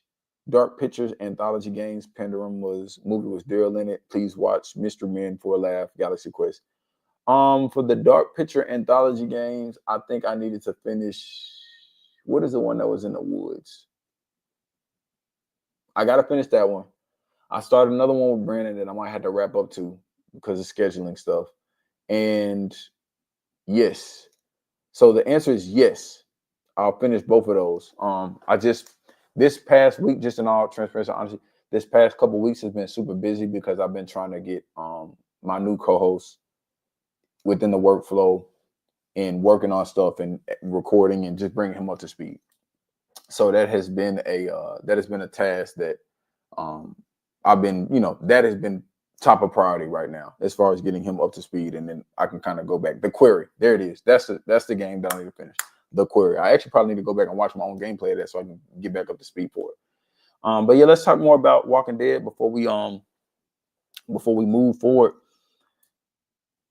[SPEAKER 2] Dark Pictures Anthology Games. Pandering movie was Daryl in it. Please watch Mystery Men for a laugh. Galaxy Quest. For the Dark Picture Anthology Games, I think I needed to finish. What is the one that was in the woods? I gotta finish that one. I started another one with Brandon that I might have to wrap up to because of scheduling stuff. And yes. So the answer is yes. I'll finish both of those. I just this past week, just in all transparency, honestly, this past couple weeks has been super busy because I've been trying to get my new co-host within the workflow and working on stuff and recording and just bringing him up to speed. So that has been a task that I've been, that has been top of priority right now as far as getting him up to speed, and then I can kind of go back. The Query, there it is. That's the game that I need to finish. The Query. I actually probably need to go back and watch my own gameplay of that so I can get back up to speed for it. But yeah, let's talk more about Walking Dead before we move forward.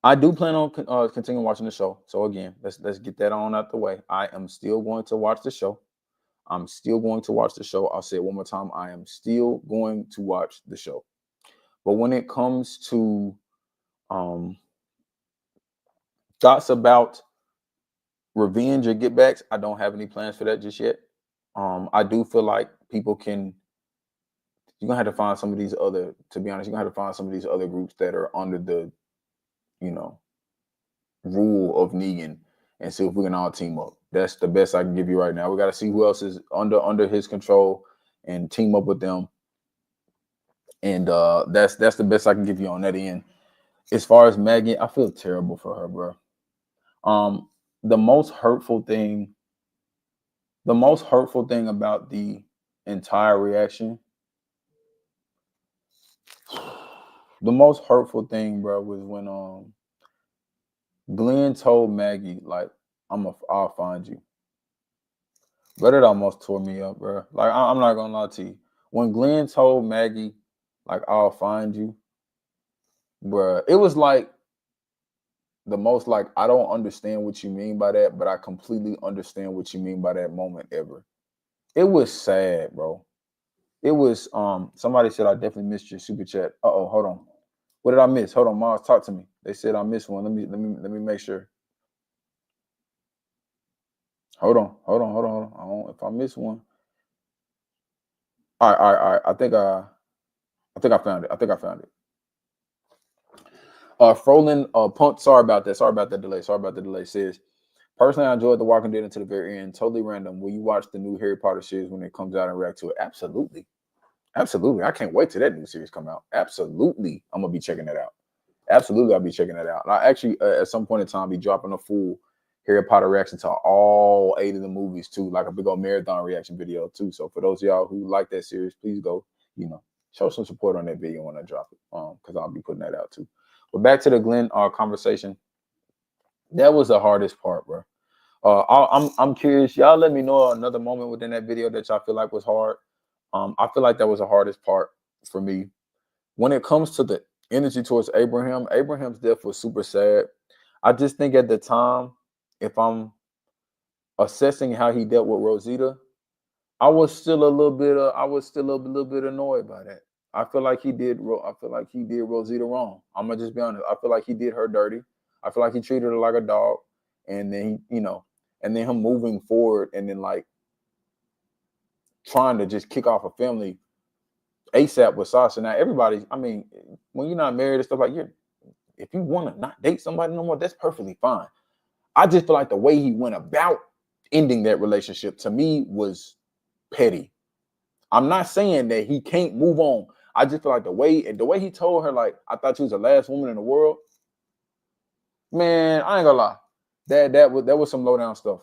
[SPEAKER 2] I do plan on continuing watching the show. So again, let's get that on out the way. I am still going to watch the show. I'm still going to watch the show. I'll say it one more time. I am still going to watch the show. But when it comes to thoughts about revenge or get backs, I don't have any plans for that just yet. I do feel like you're gonna have to find some of these other, to be honest, you're gonna have to find some of these other groups that are under the, rule of Negan and see if we can all team up. That's the best I can give you right now. We got to see who else is under his control and team up with them. And that's the best I can give you on that end. As far as Maggie, I feel terrible for her, bro. The most hurtful thing about the entire reaction, the most hurtful thing, bro, was when Glenn told Maggie, like, I'll find you. But it almost tore me up, bro. Like, I'm not gonna lie to you. When Glenn told Maggie, like, I'll find you, bro, it was like the most, like, I don't understand what you mean by that, but I completely understand what you mean by that moment ever. It was sad, bro. It was somebody said I definitely missed your super chat. Hold on. What did I miss? Hold on, Mars, talk to me. They said I missed one. Let me make sure. Hold on. If I miss one. All right. I think I found it. Frolin Punt, sorry about the delay. Says, personally, I enjoyed The Walking Dead until the very end. Totally random. Will you watch the new Harry Potter series when it comes out and react to it? Absolutely. I can't wait till that new series come out. Absolutely. I'm gonna be checking that out. Absolutely, I'll be checking that out. And I actually, at some point in time, be dropping a full Harry Potter reaction to all 8 of the movies too, like a big old marathon reaction video too. So for those of y'all who like that series, please go, show some support on that video when I drop it, because I'll be putting that out too. But back to the Glenn conversation. That was the hardest part, bro. I'm curious. Y'all let me know another moment within that video that y'all feel like was hard. I feel like that was the hardest part for me. When it comes to the energy towards Abraham's death was super sad. I just think at the time, if I'm assessing how he dealt with Rosita, I was still a little bit annoyed by that. I feel like he did Rosita wrong. I'm gonna just be honest. I feel like he did her dirty. I feel like he treated her like a dog, and then and then him moving forward, and then like trying to just kick off a family ASAP with Sasha. Now everybody, I mean, when you're not married and stuff like if you want to not date somebody no more, that's perfectly fine. I just feel like the way he went about ending that relationship to me was petty. I'm not saying that he can't move on. I just feel like the way he told her, like, I thought you was the last woman in the world. Man, I ain't gonna lie. That was some low down stuff.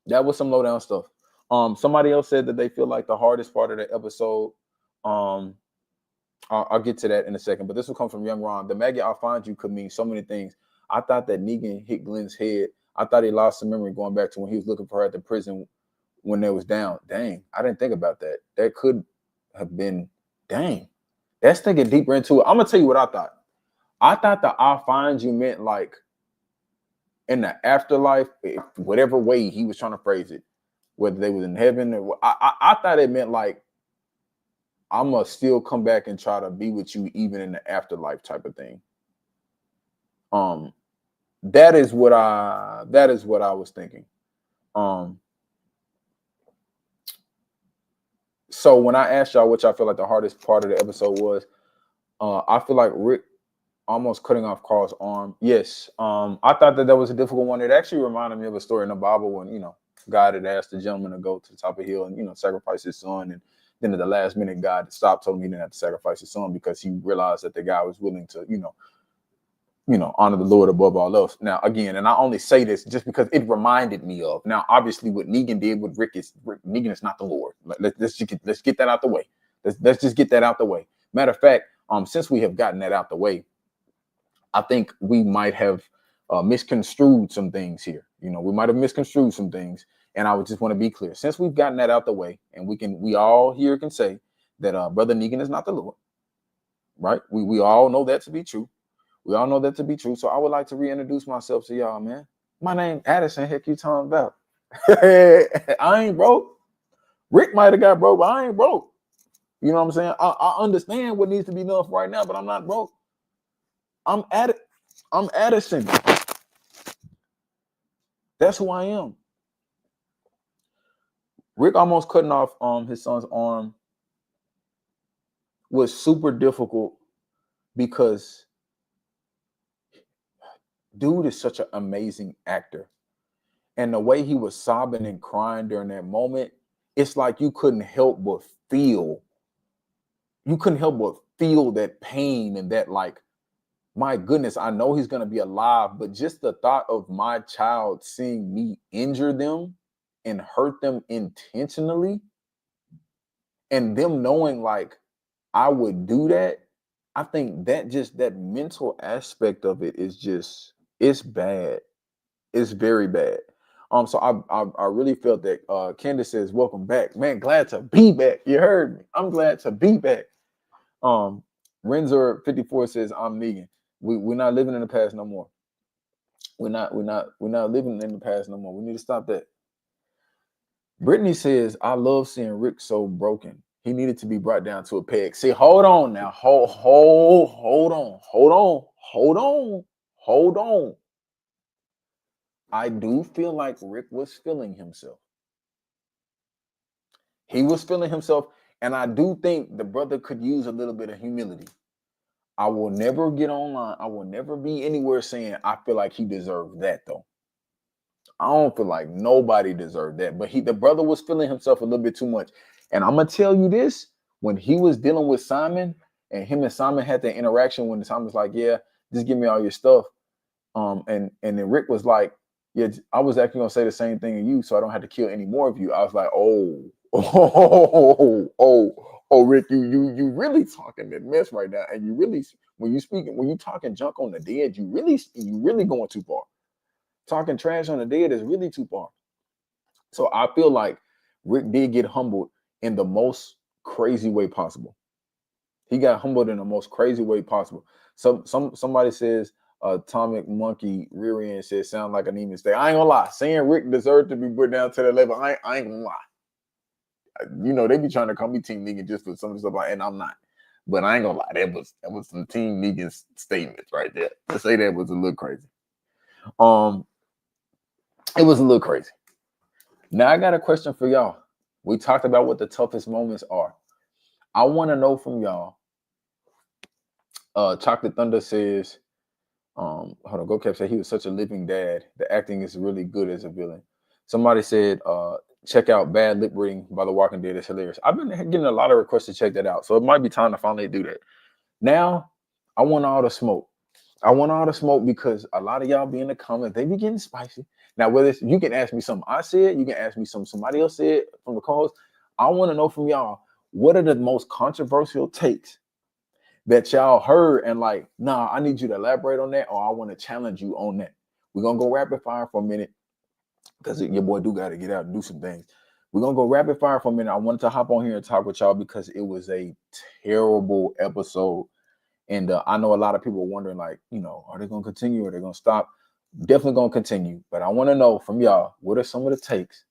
[SPEAKER 2] That was some low down stuff. Somebody else said that they feel like the hardest part of the episode. I'll get to that in a second, but this will come from Young Ron. The Maggie I'll find you could mean so many things. I thought that Negan hit Glenn's head. I thought he lost some memory going back to when he was looking for her at the prison when they was down. Dang, I didn't think about that. That could have been, dang. That's thinking deeper into it. I'm gonna tell you what I thought. I thought the I'll find you meant like in the afterlife, whatever way he was trying to phrase it, whether they was in heaven or I thought it meant like I'ma still come back and try to be with you even in the afterlife type of thing. That is what I was thinking. So when I asked y'all what y'all feel like the hardest part of the episode was, I feel like Rick almost cutting off Carl's arm. Yes. I thought that was a difficult one. It actually reminded me of a story in the Bible when, God had asked the gentleman to go to the top of the hill and, sacrifice his son. And then at the last minute, God stopped, told him he didn't have to sacrifice his son because he realized that the guy was willing to, honor the Lord above all else. Now, again, and I only say this just because it reminded me of. Now, obviously, what Negan did with Rick, Negan is not the Lord. Let's get that out the way. Let's just get that out the way. Matter of fact, since we have gotten that out the way, I think we might have misconstrued some things here. We might have misconstrued some things, and I would just want to be clear. Since we've gotten that out the way, and we all here can say that Brother Negan is not the Lord, right? We all know that to be true. We all know that to be true. So I would like to reintroduce myself to y'all, man. My name Addison. Heck, you talking about? I ain't broke. Rick might have got broke, but I ain't broke. You know what I'm saying? I understand what needs to be done for right now, but I'm not broke. I'm Addison. That's who I am. Rick almost cutting off his son's arm was super difficult because dude is such an amazing actor. And the way he was sobbing and crying during that moment, it's like you couldn't help but feel. You couldn't help but feel that pain and that, like, my goodness, I know he's going to be alive, but just the thought of my child seeing me injure them and hurt them intentionally, and them knowing like I would do that, I think that just that mental aspect of it is just, it's bad. It's very bad. So I really felt that Candace says, welcome back. Man, glad to be back. You heard me. I'm glad to be back. Renzer 54 says, I'm Negan. We're not living in the past no more. We're not living in the past no more. We need to stop that. Brittany says, I love seeing Rick so broken. He needed to be brought down to a peg. See, hold on now. Hold on. I do feel like Rick was feeling himself. He was feeling himself, and I do think the brother could use a little bit of humility. I will never get online. I will never be anywhere saying I feel like he deserved that, though. I don't feel like nobody deserved that, but the brother was feeling himself a little bit too much. And I'm gonna tell you this: when he was dealing with Simon, and him and Simon had that interaction when Simon was like, "Yeah, just give me all your stuff," and then Rick was like, "Yeah, I was actually gonna say the same thing to you, so I don't have to kill any more of you." I was like, Rick, you really talking that mess right now, and you really, when you talking junk on the dead, you really going too far. Talking trash on the dead is really too far. So I feel like Rick did get humbled in the most crazy way possible. He got humbled in the most crazy way possible. Somebody says Atomic Monkey rear end says sound like an even mistake. I ain't gonna lie. Saying Rick deserved to be put down to that level, I ain't gonna lie. They be trying to call me Team Negan just for some of the stuff, and I'm not. But I ain't gonna lie. That was some Team Negan statements right there. To say that was a little crazy. It was a little crazy. Now I got a question for y'all. We talked about what the toughest moments are. I want to know from y'all. Chocolate Thunder says, hold on, GoCap said he was such a living dad. The acting is really good as a villain. Somebody said, check out Bad Lip Reading by The Walking Dead. It's hilarious. I've been getting a lot of requests to check that out, so it might be time to finally do that. Now, I want all the smoke. I want all the smoke because a lot of y'all be in the comments. They be getting spicy. Now, whether it's, you can ask me something I said, you can ask me something somebody else said from the calls. I want to know from y'all, what are the most controversial takes that y'all heard and like, nah, I need you to elaborate on that, or I want to challenge you on that. We're going to go rapid fire for a minute because your boy do got to get out and do some things. We're going to go rapid fire for a minute. I wanted to hop on here and talk with y'all because it was a terrible episode. And I know a lot of people are wondering, like, are they going to continue or are they going to stop? Definitely going to continue. But I want to know from y'all, what are some of the takes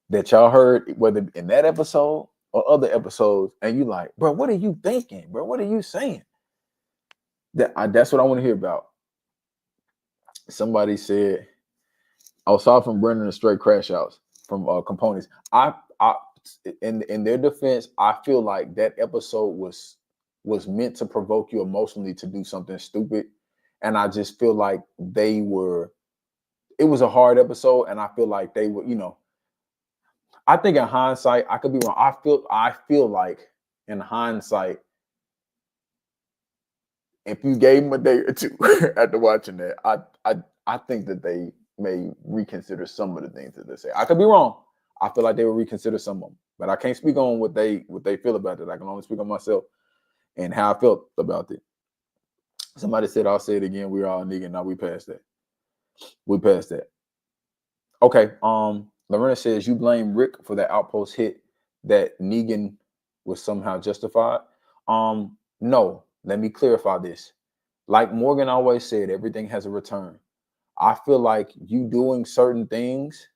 [SPEAKER 2] that y'all heard, whether in that episode or other episodes, and you like, bro, what are you thinking, bro? What are you saying? That's what I want to hear about. Somebody said, Osafa and Brendan are straight crash outs from components. I in their defense, I feel like that episode was meant to provoke you emotionally to do something stupid, and I just feel like they were. It was a hard episode, and I feel like they were, I think in hindsight, I could be wrong. I feel like in hindsight, if you gave them a day or two after watching that, I think that they may reconsider some of the things that they say. I could be wrong. I feel like they will reconsider some of them, but I can't speak on what they feel about it. I can only speak on myself and how I felt about it. Somebody said, "I'll say it again. We're all Negan." Now we passed that. We passed that. Okay. Lorena says you blame Rick for the outpost hit that Negan was somehow justified. No. Let me clarify this. Like Morgan always said, everything has a return. I feel like you doing certain things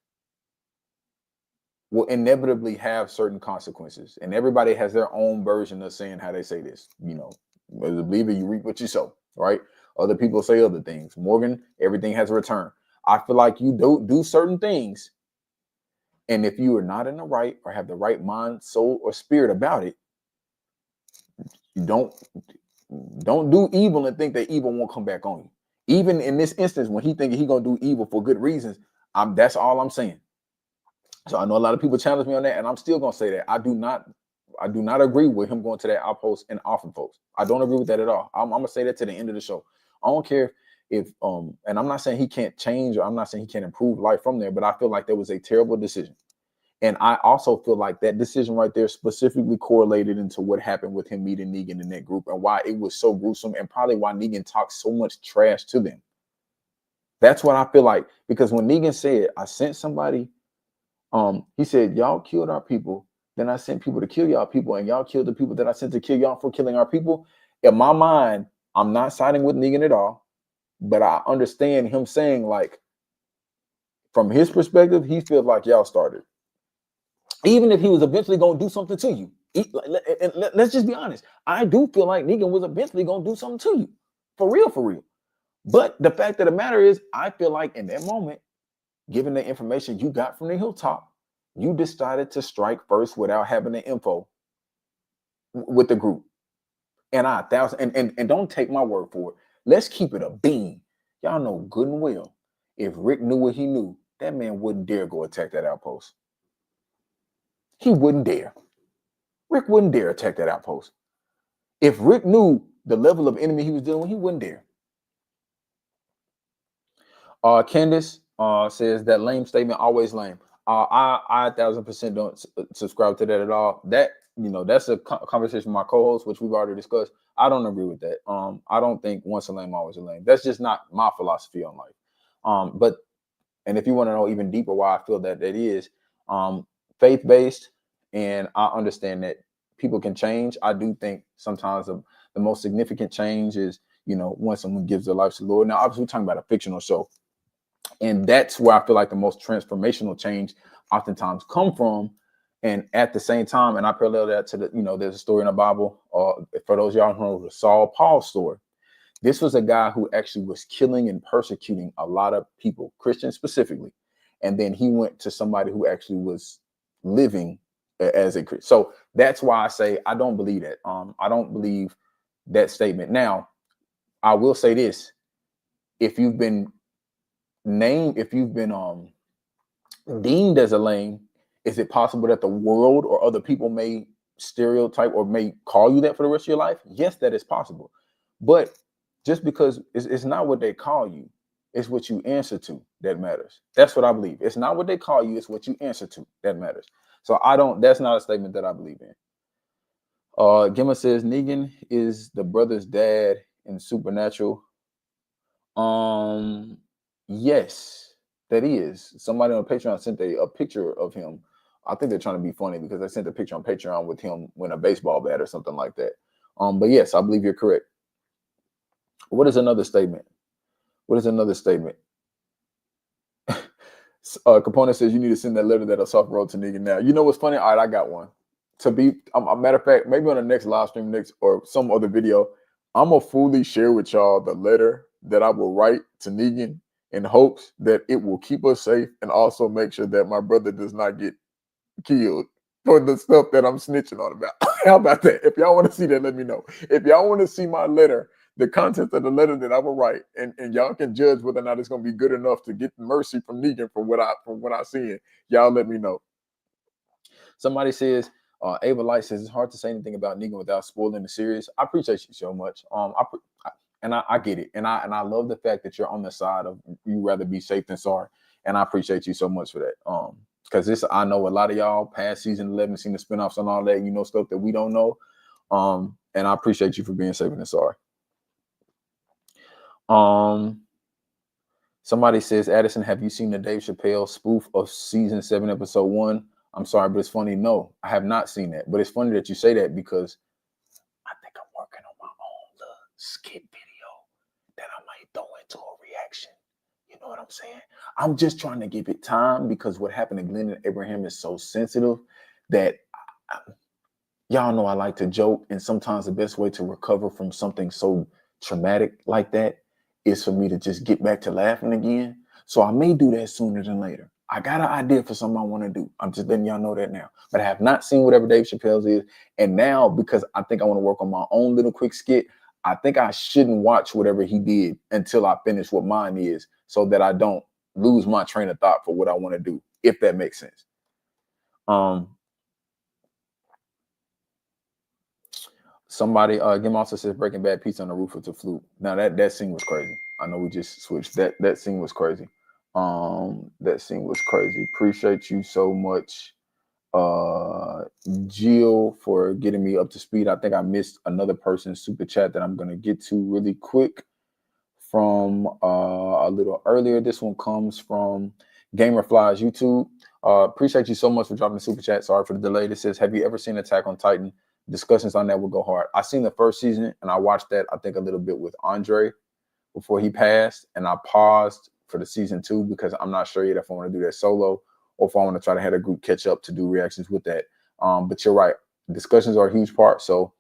[SPEAKER 2] will inevitably have certain consequences, and everybody has their own version of saying how they say this. As a believer, you reap what you sow, right? Other people say other things. Morgan, everything has a return. I feel like you do certain things, and if you are not in the right or have the right mind, soul, or spirit about it, you don't do evil and think that evil won't come back on you. Even in this instance, when he thinking he gonna do evil for good reasons, that's all I'm saying. So I know a lot of people challenge me on that, and I'm still gonna say that I do not agree with him going to that outpost and offering folks. I don't agree with that at all. I'm gonna say that to the end of the show. I don't care if and I'm not saying he can't change, or I'm not saying he can't improve life from there, but I feel like there was a terrible decision. And I also feel like that decision right there specifically correlated into what happened with him meeting Negan in that group, and why it was so gruesome, and probably why Negan talked so much trash to them. That's what I feel like, because when Negan said, I sent somebody, he said, y'all killed our people, then I sent people to kill y'all people, and y'all killed the people that I sent to kill y'all for killing our people. In my mind, I'm not siding with Negan at all, but I understand him saying, like, from his perspective, he feels like y'all started. Even if he was eventually going to do something to you. Let's just be honest. I do feel like Negan was eventually going to do something to you. For real, for real. But the fact of the matter is, I feel like in that moment, given the information you got from the hilltop, you decided to strike first without having the info with the group. And and don't take my word for it. Let's keep it a bean. Y'all know good and well, if Rick knew what he knew, that man wouldn't dare go attack that outpost. He wouldn't dare. Rick wouldn't dare attack that outpost. If Rick knew the level of enemy he was dealing with, he wouldn't dare. Candace says that lame statement, always lame. I 1,000% don't subscribe to that at all. That, that's a conversation with my co-host, which we've already discussed. I don't agree with that. I don't think once a lame, always a lame. That's just not my philosophy on life. And if you want to know even deeper why I feel that is faith-based, and I understand that people can change. I do think sometimes the most significant change is, when someone gives their life to the Lord. Now, obviously, we're talking about a fictional show, and that's where I feel like the most transformational change oftentimes come from. And at the same time, and I parallel that to there's a story in the Bible, for those y'all who know, the Saul Paul story. This was a guy who actually was killing and persecuting a lot of people, Christians specifically. And then he went to somebody who actually was living as a Christian. So that's why I say I don't believe that. I don't believe that statement. Now, I will say this. If you've been deemed as a lame, is it possible that the world or other people may stereotype or may call you that for the rest of your life? Yes, that is possible. But just because it's not what they call you, it's what you answer to that matters. That's what I believe. It's not what they call you, it's what you answer to that matters. So that's not a statement that I believe in. Gemma says Negan is the brother's dad in Supernatural. Yes, that is. Somebody on Patreon sent a picture of him. I think they're trying to be funny because they sent a picture on Patreon with him with a baseball bat or something like that. But yes, I believe you're correct. What is another statement? Component says you need to send that letter that Osafa wrote to Negan now. You know what's funny? All right, I got one. to be a matter of fact, maybe on the next live stream next or some other video, I'm gonna fully share with y'all the letter that I will write to Negan in hopes that it will keep us safe and also make sure that my brother does not get killed for the stuff that I'm snitching on about. How about that? If y'all want to see that, let me know. If y'all want to see my letter, the content of the letter that I will write, and y'all can judge whether or not it's gonna be good enough to get mercy from Negan from what I see. Y'all let me know. Somebody says, Ava Light says it's hard to say anything about Negan without spoiling the series. I appreciate you so much. I get it, and I love the fact that you're on the side of you rather be safe than sorry, and I appreciate you so much for that. Because this, I know a lot of y'all past season 11 seen the spinoffs and all that, you know, stuff that we don't know. And I appreciate you for being safe than sorry. Somebody says, Addison, have you seen the Dave Chappelle spoof of season 7, episode 1? I'm sorry, but it's funny. No, I have not seen that. But it's funny that you say that because I think I'm working on my own little skit video that I might throw into a reaction. You know what I'm saying? I'm just trying to give it time because what happened to Glenn and Abraham is so sensitive that y'all know I like to joke. And sometimes the best way to recover from something so traumatic like that is for me to just get back to laughing again. So I may do that sooner than later. I got an idea for something I want to do. I'm just letting y'all know that now. But I have not seen whatever Dave Chappelle's is. And now, because I think I want to work on my own little quick skit, I think I shouldn't watch whatever he did until I finish what mine is so that I don't lose my train of thought for what I want to do, if that makes sense. Somebody, Gim also says Breaking Bad pizza on the roof with the flute. Now that scene was crazy. I know we just switched. That scene was crazy. That scene was crazy. Appreciate you so much, Jill, for getting me up to speed. I think I missed another person's super chat that I'm gonna get to really quick from a little earlier. This one comes from Gamerflies YouTube. Appreciate you so much for dropping the super chat. Sorry for the delay. This says, have you ever seen Attack on Titan? Discussions on that will go hard. I seen the first season and I watched that, I think, a little bit with Andre before he passed, and I paused for the season 2 because I'm not sure yet if I want to do that solo or if I want to try to have a group catch up to do reactions with that. But you're right, discussions are a huge part. So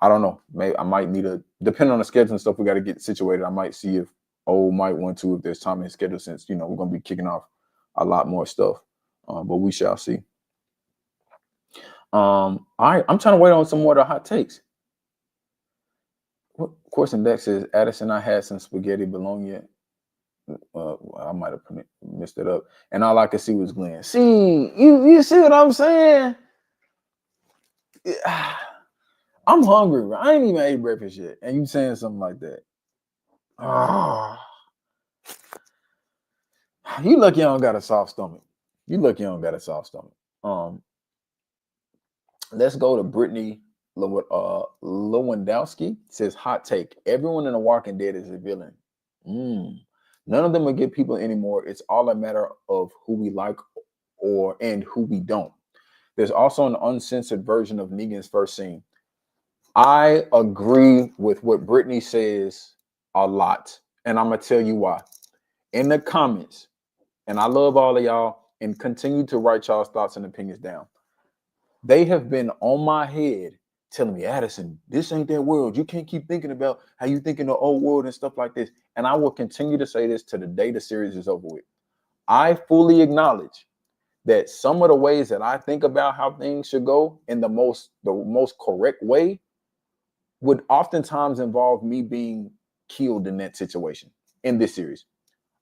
[SPEAKER 2] I don't know. Maybe I might need depending on the schedule and stuff we got to get situated. I might see if might want to, if there's time in his schedule, since we're gonna be kicking off a lot more stuff. But we shall see. All right, I'm trying to wait on some more of the hot takes. What question Dex says, Addison, I had some spaghetti bologna. I might have messed it up. And all I could see was Glenn. See, you see what I'm saying? I'm hungry, bro. I ain't even ate breakfast yet. And you saying something like that. You lucky I don't got a soft stomach. You lucky I don't got a soft stomach. Let's go to Brittany Lewandowski. Says, hot take. Everyone in The Walking Dead is a villain. None of them will get people anymore. It's all a matter of who we like and who we don't. There's also an uncensored version of Negan's first scene. I agree with what Brittany says a lot. And I'm going to tell you why. In the comments, and I love all of y'all, and continue to write y'all's thoughts and opinions down. They have been on my head telling me, Addison, this ain't that world. You can't keep thinking about how you think in the old world and stuff like this. And I will continue to say this to the day the series is over with. I fully acknowledge that some of the ways that I think about how things should go in the most correct way would oftentimes involve me being killed in that situation in this series.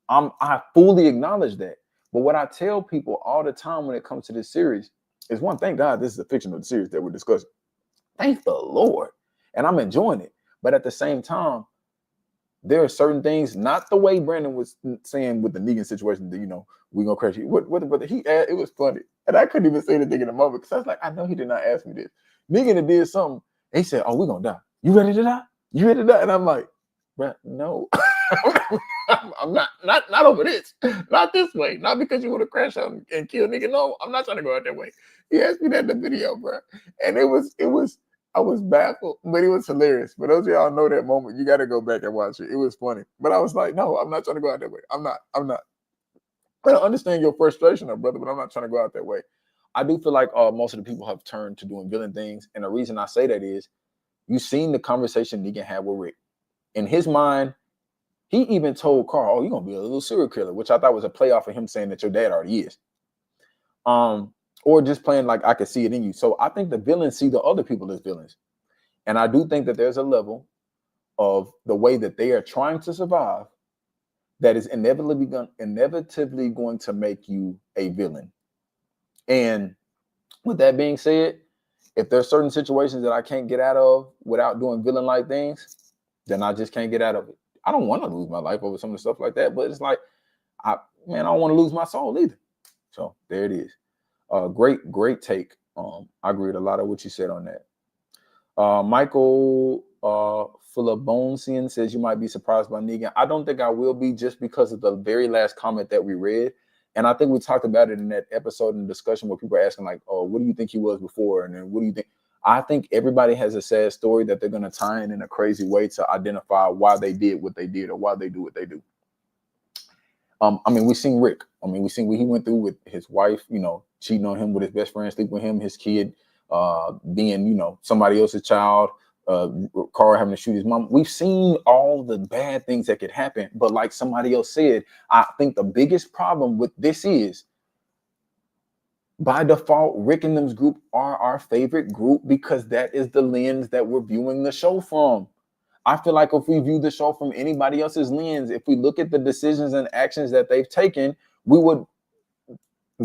[SPEAKER 2] I fully acknowledge that. But what I tell people all the time when it comes to this series is, one, thank God this is a fictional series that we're discussing. Thank the Lord. And I'm enjoying it. But at the same time, there are certain things, not the way Brandon was saying with the Negan situation that, we're going to crash. It was funny. And I couldn't even say anything in the moment because I was like, I know he did not ask me this. Negan did something. He said, oh, we're going to die. You ready to die? You ready to die? And I'm like, bro, no. I'm not over this. Not this way. Not because you want to crash out and kill nigga. No, I'm not trying to go out that way. He asked me that in the video, bro. And I was baffled, but it was hilarious. For those of y'all know that moment, you got to go back and watch it. It was funny. But I was like, no, I'm not trying to go out that way. I'm not. I don't understand your frustration, brother, but I'm not trying to go out that way. I do feel like most of the people have turned to doing villain things, and the reason I say that is you've seen the conversation Negan had with Rick. In his mind, he even told Carl, "Oh, you're gonna be a little serial killer," which I thought was a play off of him saying that your dad already is. Or just playing like I could see it in you. So I think the villains see the other people as villains. And I do think that there's a level of the way that they are trying to survive that is inevitably going to make you a villain. And with that being said, if there's certain situations that I can't get out of without doing villain-like things, then I just can't get out of it. I don't want to lose my life over some of the stuff like that, but it's like, I don't want to lose my soul either. So there it is. Great take. I agree with a lot of what you said on that. Michael Philabonesian says you might be surprised by Negan. I don't think I will be, just because of the very last comment that we read. And I think we talked about it in that episode in the discussion where people are asking like, oh, what do you think he was before? And then what do you think? I think everybody has a sad story that they're going to tie in a crazy way to identify why they did what they did or why they do what they do. I mean, we've seen Rick. I mean, we've seen what he went through with his wife, cheating on him with his best friend, sleeping with him, his kid, being, somebody else's child, Carl having to shoot his mom. We've seen all the bad things that could happen. But like somebody else said, I think the biggest problem with this is, by default, Rick and them's group are our favorite group because that is the lens that we're viewing the show from. I feel like if we view the show from anybody else's lens, if we look at the decisions and actions that they've taken, we would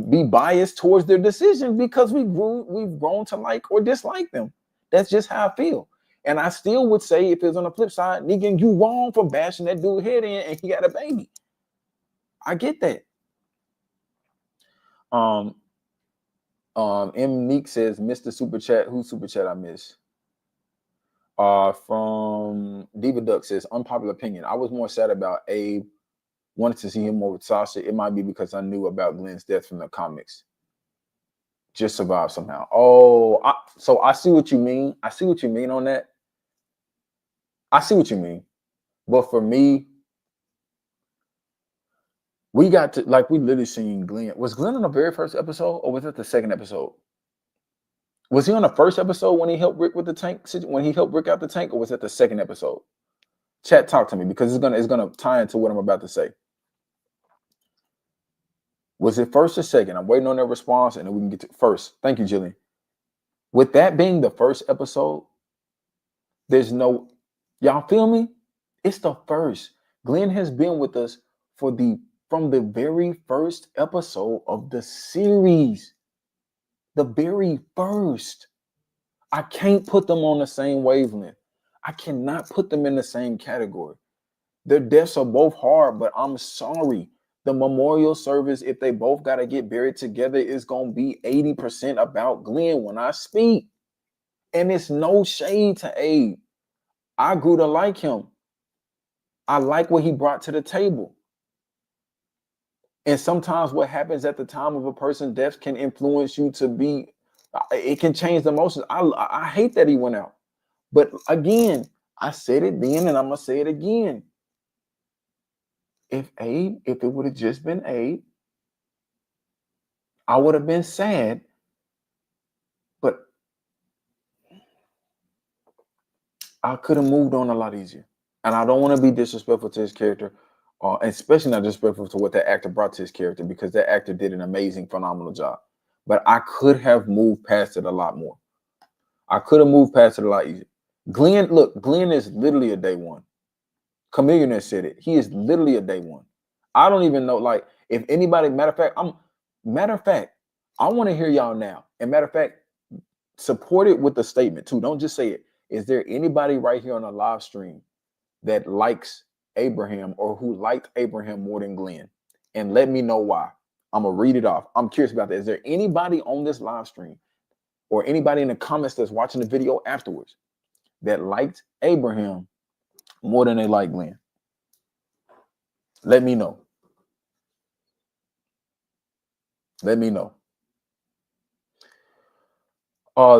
[SPEAKER 2] be biased towards their decisions because we've grown to like or dislike them. That's just how I feel. And I still would say, if it's on the flip side, Negan, you wrong for bashing that dude head in and he got a baby. I get that. M. Neek says, Mr. Super Chat. Who's Super Chat I miss? From Diva Duck says, unpopular opinion. I was more sad about Abe. Wanted to see him more with Sasha. It might be because I knew about Glenn's death from the comics. Just survive somehow. Oh, so I see what you mean. I see what you mean on that. I see what you mean. But for me, we got to, like, we literally seen Glenn. Was Glenn on the very first episode, or was it the second episode? Was he on the first episode when he helped Rick with the tank? When he helped Rick out the tank, or was it the second episode? Chat, talk to me, because it's gonna tie into what I'm about to say. Was it first or second? I'm waiting on their response, and then we can get to first. Thank you, Jillian. With that being the first episode, there's no, y'all feel me? It's the first. Glenn has been with us from the very first episode of the series. The very first. I can't put them on the same wavelength. I cannot put them in the same category. Their deaths are both hard, but I'm sorry. The memorial service, if they both got to get buried together, is going to be 80% about Glenn when I speak. And it's no shade to Abe. I grew to like him. I like what he brought to the table. And sometimes what happens at the time of a person's death can influence you to be, it can change the emotions. I hate that he went out. But again, I said it then and I'm going to say it again. If it would have just been Abe, I would have been sad. But I could have moved on a lot easier. And I don't want to be disrespectful to his character, especially not disrespectful to what that actor brought to his character, because that actor did an amazing, phenomenal job. But I could have moved past it a lot more. I could have moved past it a lot easier. Glenn is literally a day one. Chameleon said it. He is literally a day one. I don't even know, like, if anybody, matter of fact, I want to hear y'all now. And matter of fact, support it with the statement too. Don't just say it. Is there anybody right here on a live stream that likes Abraham or who liked Abraham more than Glenn? And let me know why. I'm going to read it off. I'm curious about that. Is there anybody on this live stream or anybody in the comments that's watching the video afterwards that liked Abraham more than they like Glenn? Let me know. Let me know.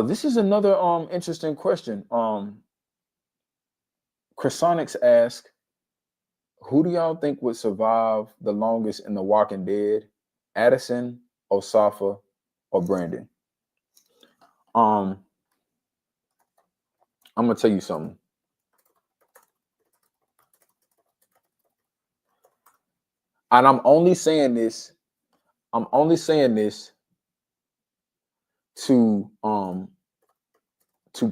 [SPEAKER 2] This is another interesting question. Chrysonics asked, who do y'all think would survive the longest in The Walking Dead? Addison, Osafa, or Brandon. I'm gonna tell you something. And I'm only saying this to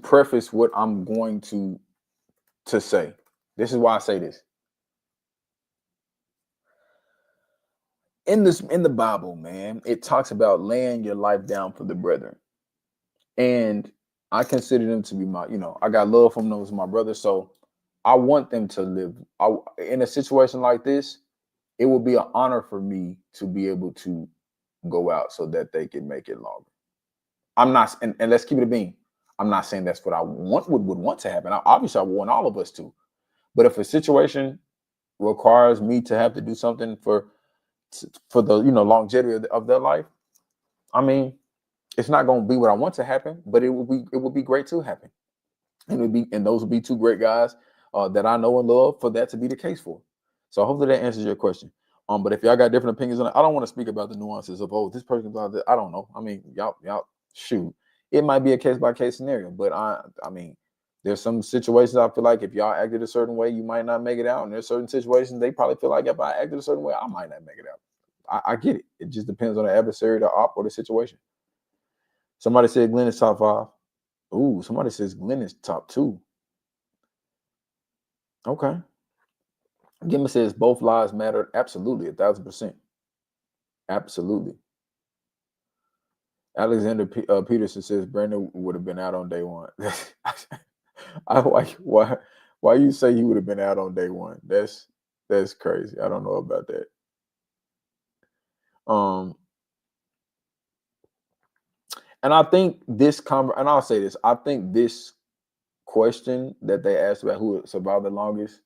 [SPEAKER 2] preface what I'm going to say. This is why I say this. In the Bible, man, it talks about laying your life down for the brethren. And I consider them to be my, I got love from them as my brothers. So I want them to live. In a situation like this, it would be an honor for me to be able to go out so that they can make it longer. I'm not, and let's keep it a beam. I'm not saying that's what I would want to happen. Obviously, I want all of us to. But if a situation requires me to have to do something for the longevity of their life, I mean, it's not going to be what I want to happen, but it would be great to happen, and those would be two great guys that I know and love for that to be the case for. So hopefully that answers your question. But if y'all got different opinions on it, I don't want to speak about the nuances of this person blah, blah, I don't know. I mean, y'all shoot. It might be a case by case scenario, but I mean, there's some situations I feel like if y'all acted a certain way, you might not make it out. And there's certain situations they probably feel like if I acted a certain way, I might not make it out. I get it. It just depends on the adversary, the op, or the situation. Somebody said Glenn is top 5. Ooh, somebody says Glenn is top 2. Okay. Gimma says both lives matter. Absolutely, 1,000%. Absolutely. Alexander Peterson says Brandon would have been out on day one. Why you say he would have been out on day one? That's crazy. I don't know about that. And I think and I'll say this, I think this question that they asked about who survived the longest,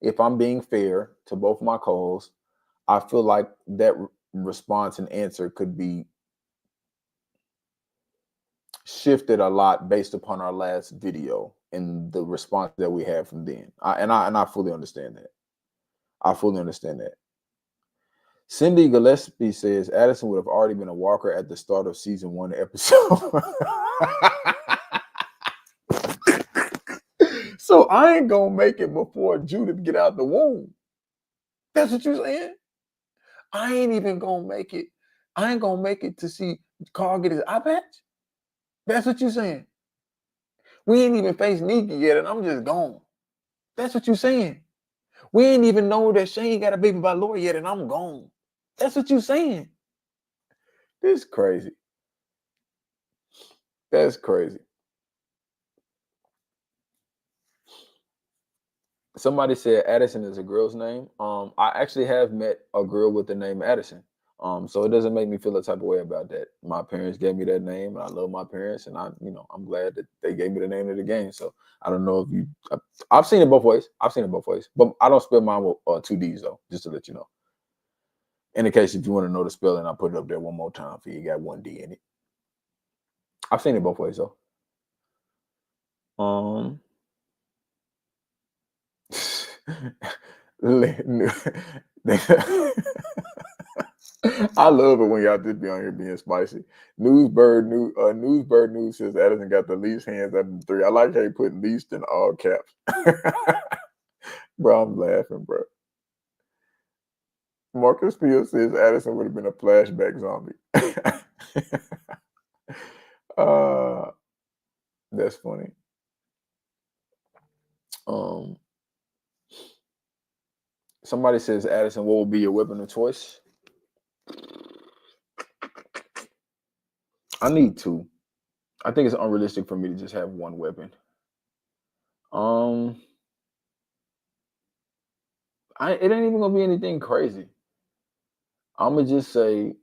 [SPEAKER 2] if I'm being fair to both my co-hosts, I feel like that response and answer could be shifted a lot based upon our last video and the response that we had from then. I fully understand that. I fully understand that. Cindy Gillespie says Addison would have already been a walker at the start of season 1 episode. So I ain't gonna make it before Judith get out the womb. That's what you're saying? I ain't even gonna make it. I ain't gonna make it to see Carl get his eye patch. That's what you're saying. We ain't even faced Negan yet, and I'm just gone. That's what you're saying. We ain't even know that Shane got a baby by Lori yet, and I'm gone. That's what you're saying. This is crazy. That's crazy. Somebody said Addison is a girl's name. I actually have met a girl with the name Addison. So it doesn't make me feel a type of way about that. My parents gave me that name, and I love my parents, and I'm glad that they gave me the name of the game. So I don't know if I've seen it both ways. But I don't spell mine with 2 D's though, just to let you know. In the case if you want to know the spelling, I'll put it up there one more time for you. Got 1 D in it. I've seen it both ways though. I love it when y'all just be on here being spicy. Newsbird News says Addison got the least hands out of the 3. I like how you put least in all caps. Bro, I'm laughing, bro. Marcus Field says Addison would have been a flashback zombie. That's funny. Somebody says Addison, what will be your weapon of choice? I need 2. I think it's unrealistic for me to just have 1 weapon. It ain't even gonna be anything crazy. I'm gonna just say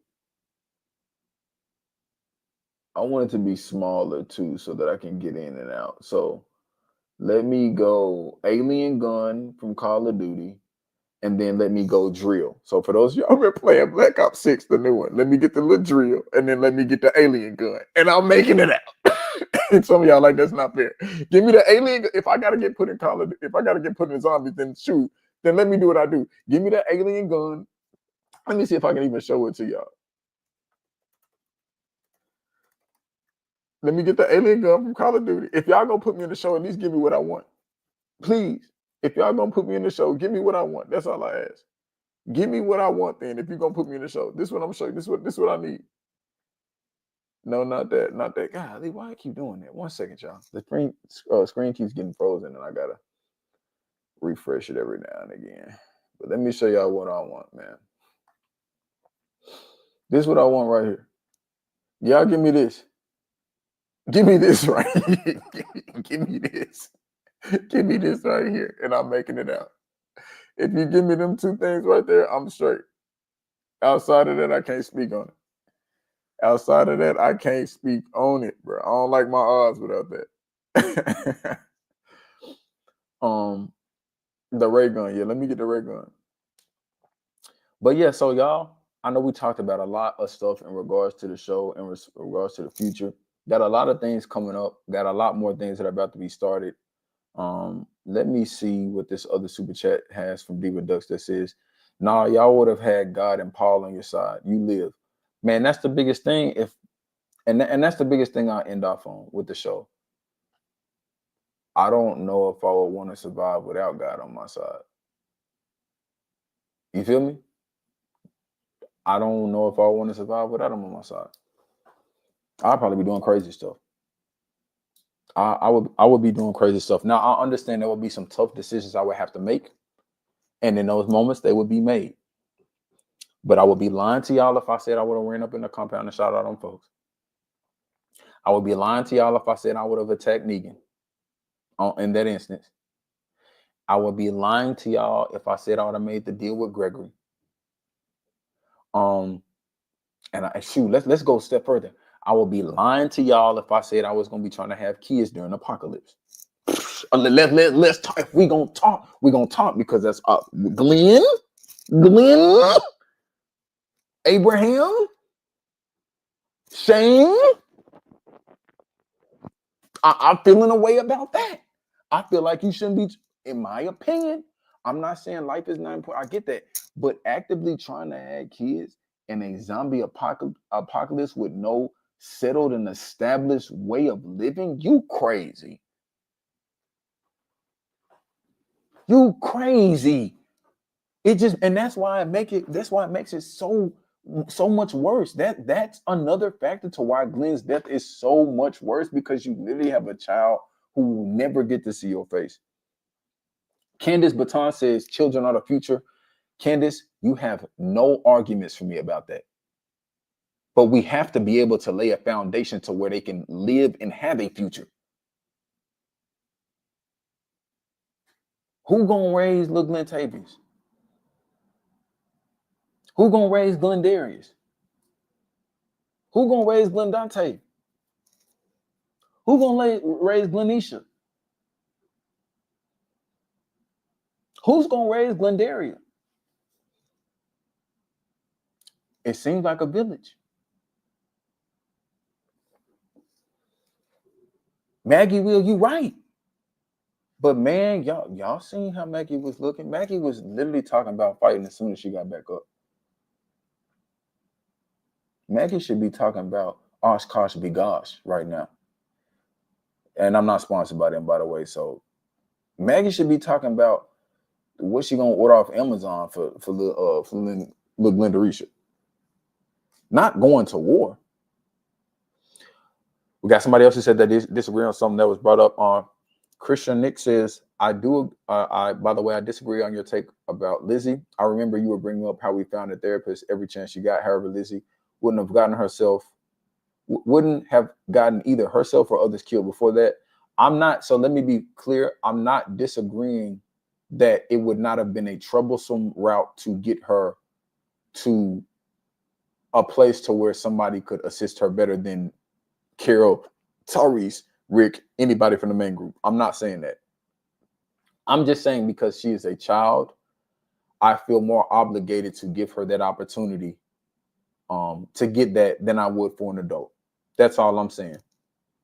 [SPEAKER 2] I want it to be smaller too, so that I can get in and out. So let me go alien gun from Call of Duty, and then let me go drill. So for those of y'all been playing Black Ops 6, the new one, let me get the little drill, and then let me get the alien gun, and I'm making it out. And some of y'all like that's not fair. Give me the alien. If I gotta get put in Call of Duty, if I gotta get put in zombies, then shoot. Then let me do what I do. Give me the alien gun. Let me see if I can even show it to y'all. Let me get the alien gun from Call of Duty. If y'all gonna put me in the show, at least give me what I want. Please. If y'all gonna put me in the show, give me what I want. That's all I ask. Give me what I want then. If you're gonna put me in the show. This is what I'm gonna show you. This what I need. No, not that. Not that. Golly, why I keep doing that? 1 second, y'all. The screen keeps getting frozen and I gotta refresh it every now and again. But let me show y'all what I want, man. This is what I want right here. Y'all give me this. Give me this right here. Give me this. Give me this right here. And I'm making it out. If you give me them two things right there, I'm straight. Outside of that, I can't speak on it. Outside of that, I can't speak on it, bro. I don't like my odds without that. The ray gun. Yeah, let me get the ray gun. But yeah, so y'all, I know we talked about a lot of stuff in regards to the show, in regards to the future. Got a lot of things coming up. Got a lot more things that are about to be started. Let me see what this other super chat has from Diva Ducks that says, nah, y'all would have had God and Paul on your side. You live. Man, that's the biggest thing. And that's the biggest thing I end off on with the show. I don't know if I would want to survive without God on my side. You feel me? I don't know if I want to survive without him on my side. I'd probably be doing crazy stuff. I would be doing crazy stuff. Now I understand there would be some tough decisions I would have to make, and in those moments they would be made. But I would be lying to y'all if I said I would have ran up in the compound and shot out on folks. I would be lying to y'all if I said I would have attacked Negan. In that instance, I would be lying to y'all if I said I would have made the deal with Gregory. And let's go a step further. I would be lying to y'all if I said I was gonna be trying to have kids during the apocalypse. Let's talk. If we're gonna talk because that's Glenn, Abraham, Shane. I'm feeling a way about that. I feel like you shouldn't be, in my opinion. I'm not saying life is not important. I get that, but actively trying to have kids in a zombie apocalypse with no settled and established way of living, you crazy. You crazy. It just, and that's why it makes it so much worse. That's another factor to why Glenn's death is so much worse, because you literally have a child who will never get to see your face. Candace Baton says children are the future. Candace, you have no arguments for me about that. But we have to be able to lay a foundation to where they can live and have a future. Who gonna raise little Glenn Tavius? Who gonna raise Glenn Darius? Who gonna raise Glenn Dante? Who gonna raise Glenisha? Who's gonna raise Glendaria? It seems like a village. Maggie Will, you right. But man, y'all seen how Maggie was looking? Maggie was literally talking about fighting as soon as she got back up. Maggie should be talking about Oshkosh Bigosh right now. And I'm not sponsored by them, by the way. So Maggie should be talking about what she gonna order off Amazon for little Glendarisha. Not going to war. We got somebody else who said that disagree on something that was brought up on. Christian Nick says, by the way, I disagree on your take about Lizzie. I remember you were bringing up how we found a therapist every chance she got. However, Lizzie wouldn't have gotten either herself or others killed before that. So let me be clear. I'm not disagreeing that it would not have been a troublesome route to get her to a place to where somebody could assist her better than Carol, Tyrese, Rick, anybody from the main group. I'm not saying that. I'm just saying because she is a child, I feel more obligated to give her that opportunity to get that than I would for an adult. That's all I'm saying.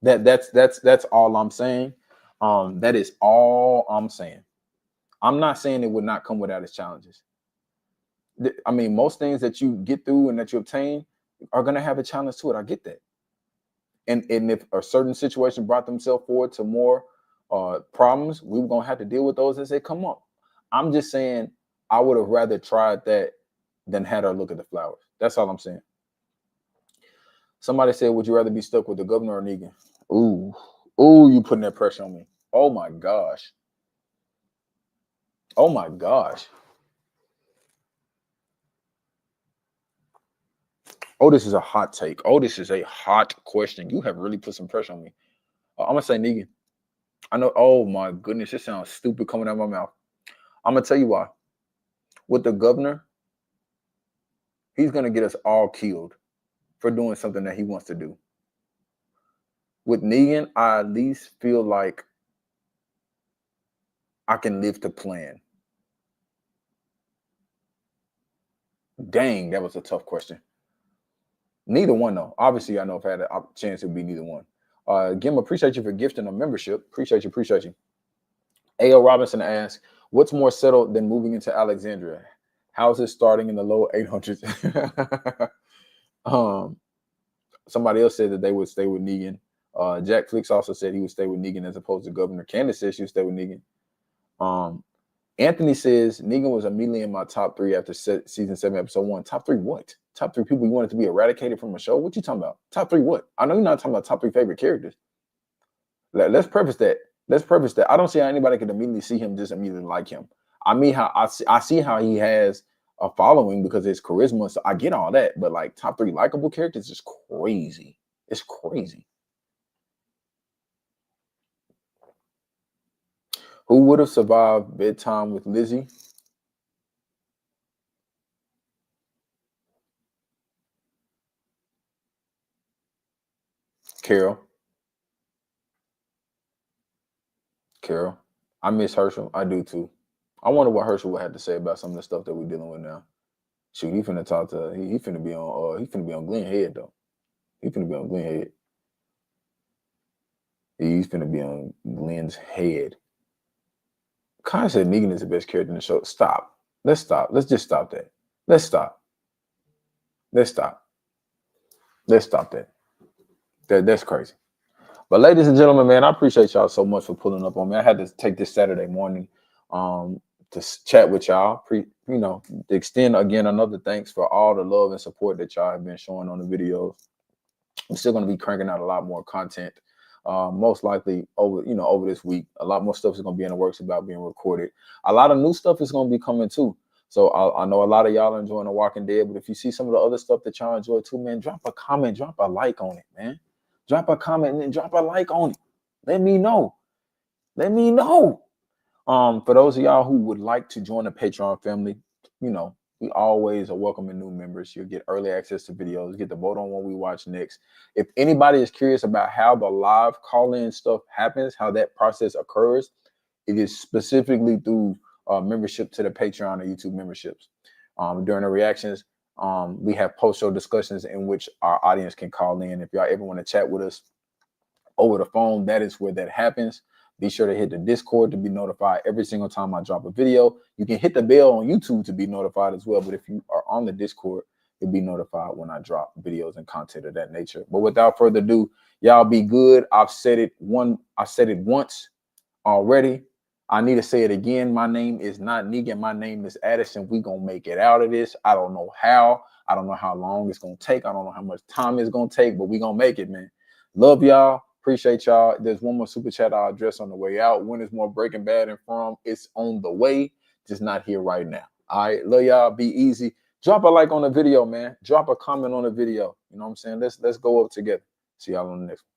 [SPEAKER 2] That's all I'm saying. That is all I'm saying. I'm not saying it would not come without its challenges. I mean, most things that you get through and that you obtain are going to have a challenge to it. I get that. And if a certain situation brought themselves forward to more problems, we were gonna have to deal with those as they come up. I'm just saying I would have rather tried that than had her look at the flowers. That's all I'm saying. Somebody said, would you rather be stuck with the governor or Negan? Ooh, you putting that pressure on me. Oh my gosh. Oh my gosh. Oh, this is a hot take. Oh, this is a hot question. You have really put some pressure on me. I'm gonna say Negan. I know. Oh my goodness, it sounds stupid coming out of my mouth. I'm gonna tell you why. With the governor, he's gonna get us all killed for doing something that he wants to do. With Negan, I at least feel like I can live to plan. Dang, that was a tough question. Neither one, though. Obviously, I know if I had a chance, it would be neither one. Gim, appreciate you for gifting a membership. Appreciate you. A.L. Robinson asks, what's more settled than moving into Alexandria? Houses starting in the low 800s. Somebody else said that they would stay with Negan. Jack Flicks also said he would stay with Negan as opposed to Governor. Candace says she would stay with Negan. Anthony says Negan was immediately in my top 3 after season 7, episode 1. Top 3 what? Top 3 people you wanted to be eradicated from a show? What you talking about? Top 3 what? I know you're not talking about top 3 favorite characters. Let's preface that. I don't see how anybody could immediately see him just immediately like him. I mean, how I see how he has a following because of his charisma. So I get all that, but like top 3 likable characters is crazy. It's crazy. Who would have survived bedtime with Lizzie? Carol. I miss Herschel. I do too. I wonder what Herschel would have to say about some of the stuff that we're dealing with now. Shoot, he finna talk to he finna be on Glenn Head though. He finna be on Glenn Head. He's finna be on Glenn's head. Kai said Negan is the best character in the show. Stop. Let's stop. Let's just stop that. Let's stop that. That's crazy. But ladies and gentlemen, man, I appreciate y'all so much for pulling up on me. I had to take this Saturday morning to chat with y'all. To extend again another thanks for all the love and support that y'all have been showing on the videos. I'm still going to be cranking out a lot more content. Most likely over this week. A lot more stuff is going to be in the works about being recorded. A lot of new stuff is going to be coming too. So I know a lot of y'all are enjoying The Walking Dead, but if you see some of the other stuff that y'all enjoy too, man, drop a comment, drop a like on it, man. Drop a comment and then drop a like on it. Let me know. For those of y'all who would like to join the Patreon family, we always are welcoming new members. You'll get early access to videos, get to vote on what we watch next. If anybody is curious about how the live call-in stuff happens, how that process occurs, it is specifically through membership to the Patreon or YouTube memberships. During the reactions, we have post-show discussions in which our audience can call in. If y'all ever want to chat with us over the phone, that is where that happens. Be sure to hit the Discord to be notified every single time I drop a video. You can hit the bell on YouTube to be notified as well. But if you are on the Discord, you'll be notified when I drop videos and content of that nature. But without further ado, y'all be good. I said it once already. I need to say it again. My name is not Negan. My name is Addison. We gonna make it out of this. I don't know how. I don't know how long it's gonna take. I don't know how much time it's gonna take, but we gonna make it, man. Love y'all. Appreciate y'all. There's one more super chat I'll address on the way out. When is more Breaking Bad and From? It's on the way, just not here right now. All right, love y'all. Be easy. Drop a like on the video, man. Drop a comment on the video. You know what I'm saying? Let's go up together. See y'all on the next one.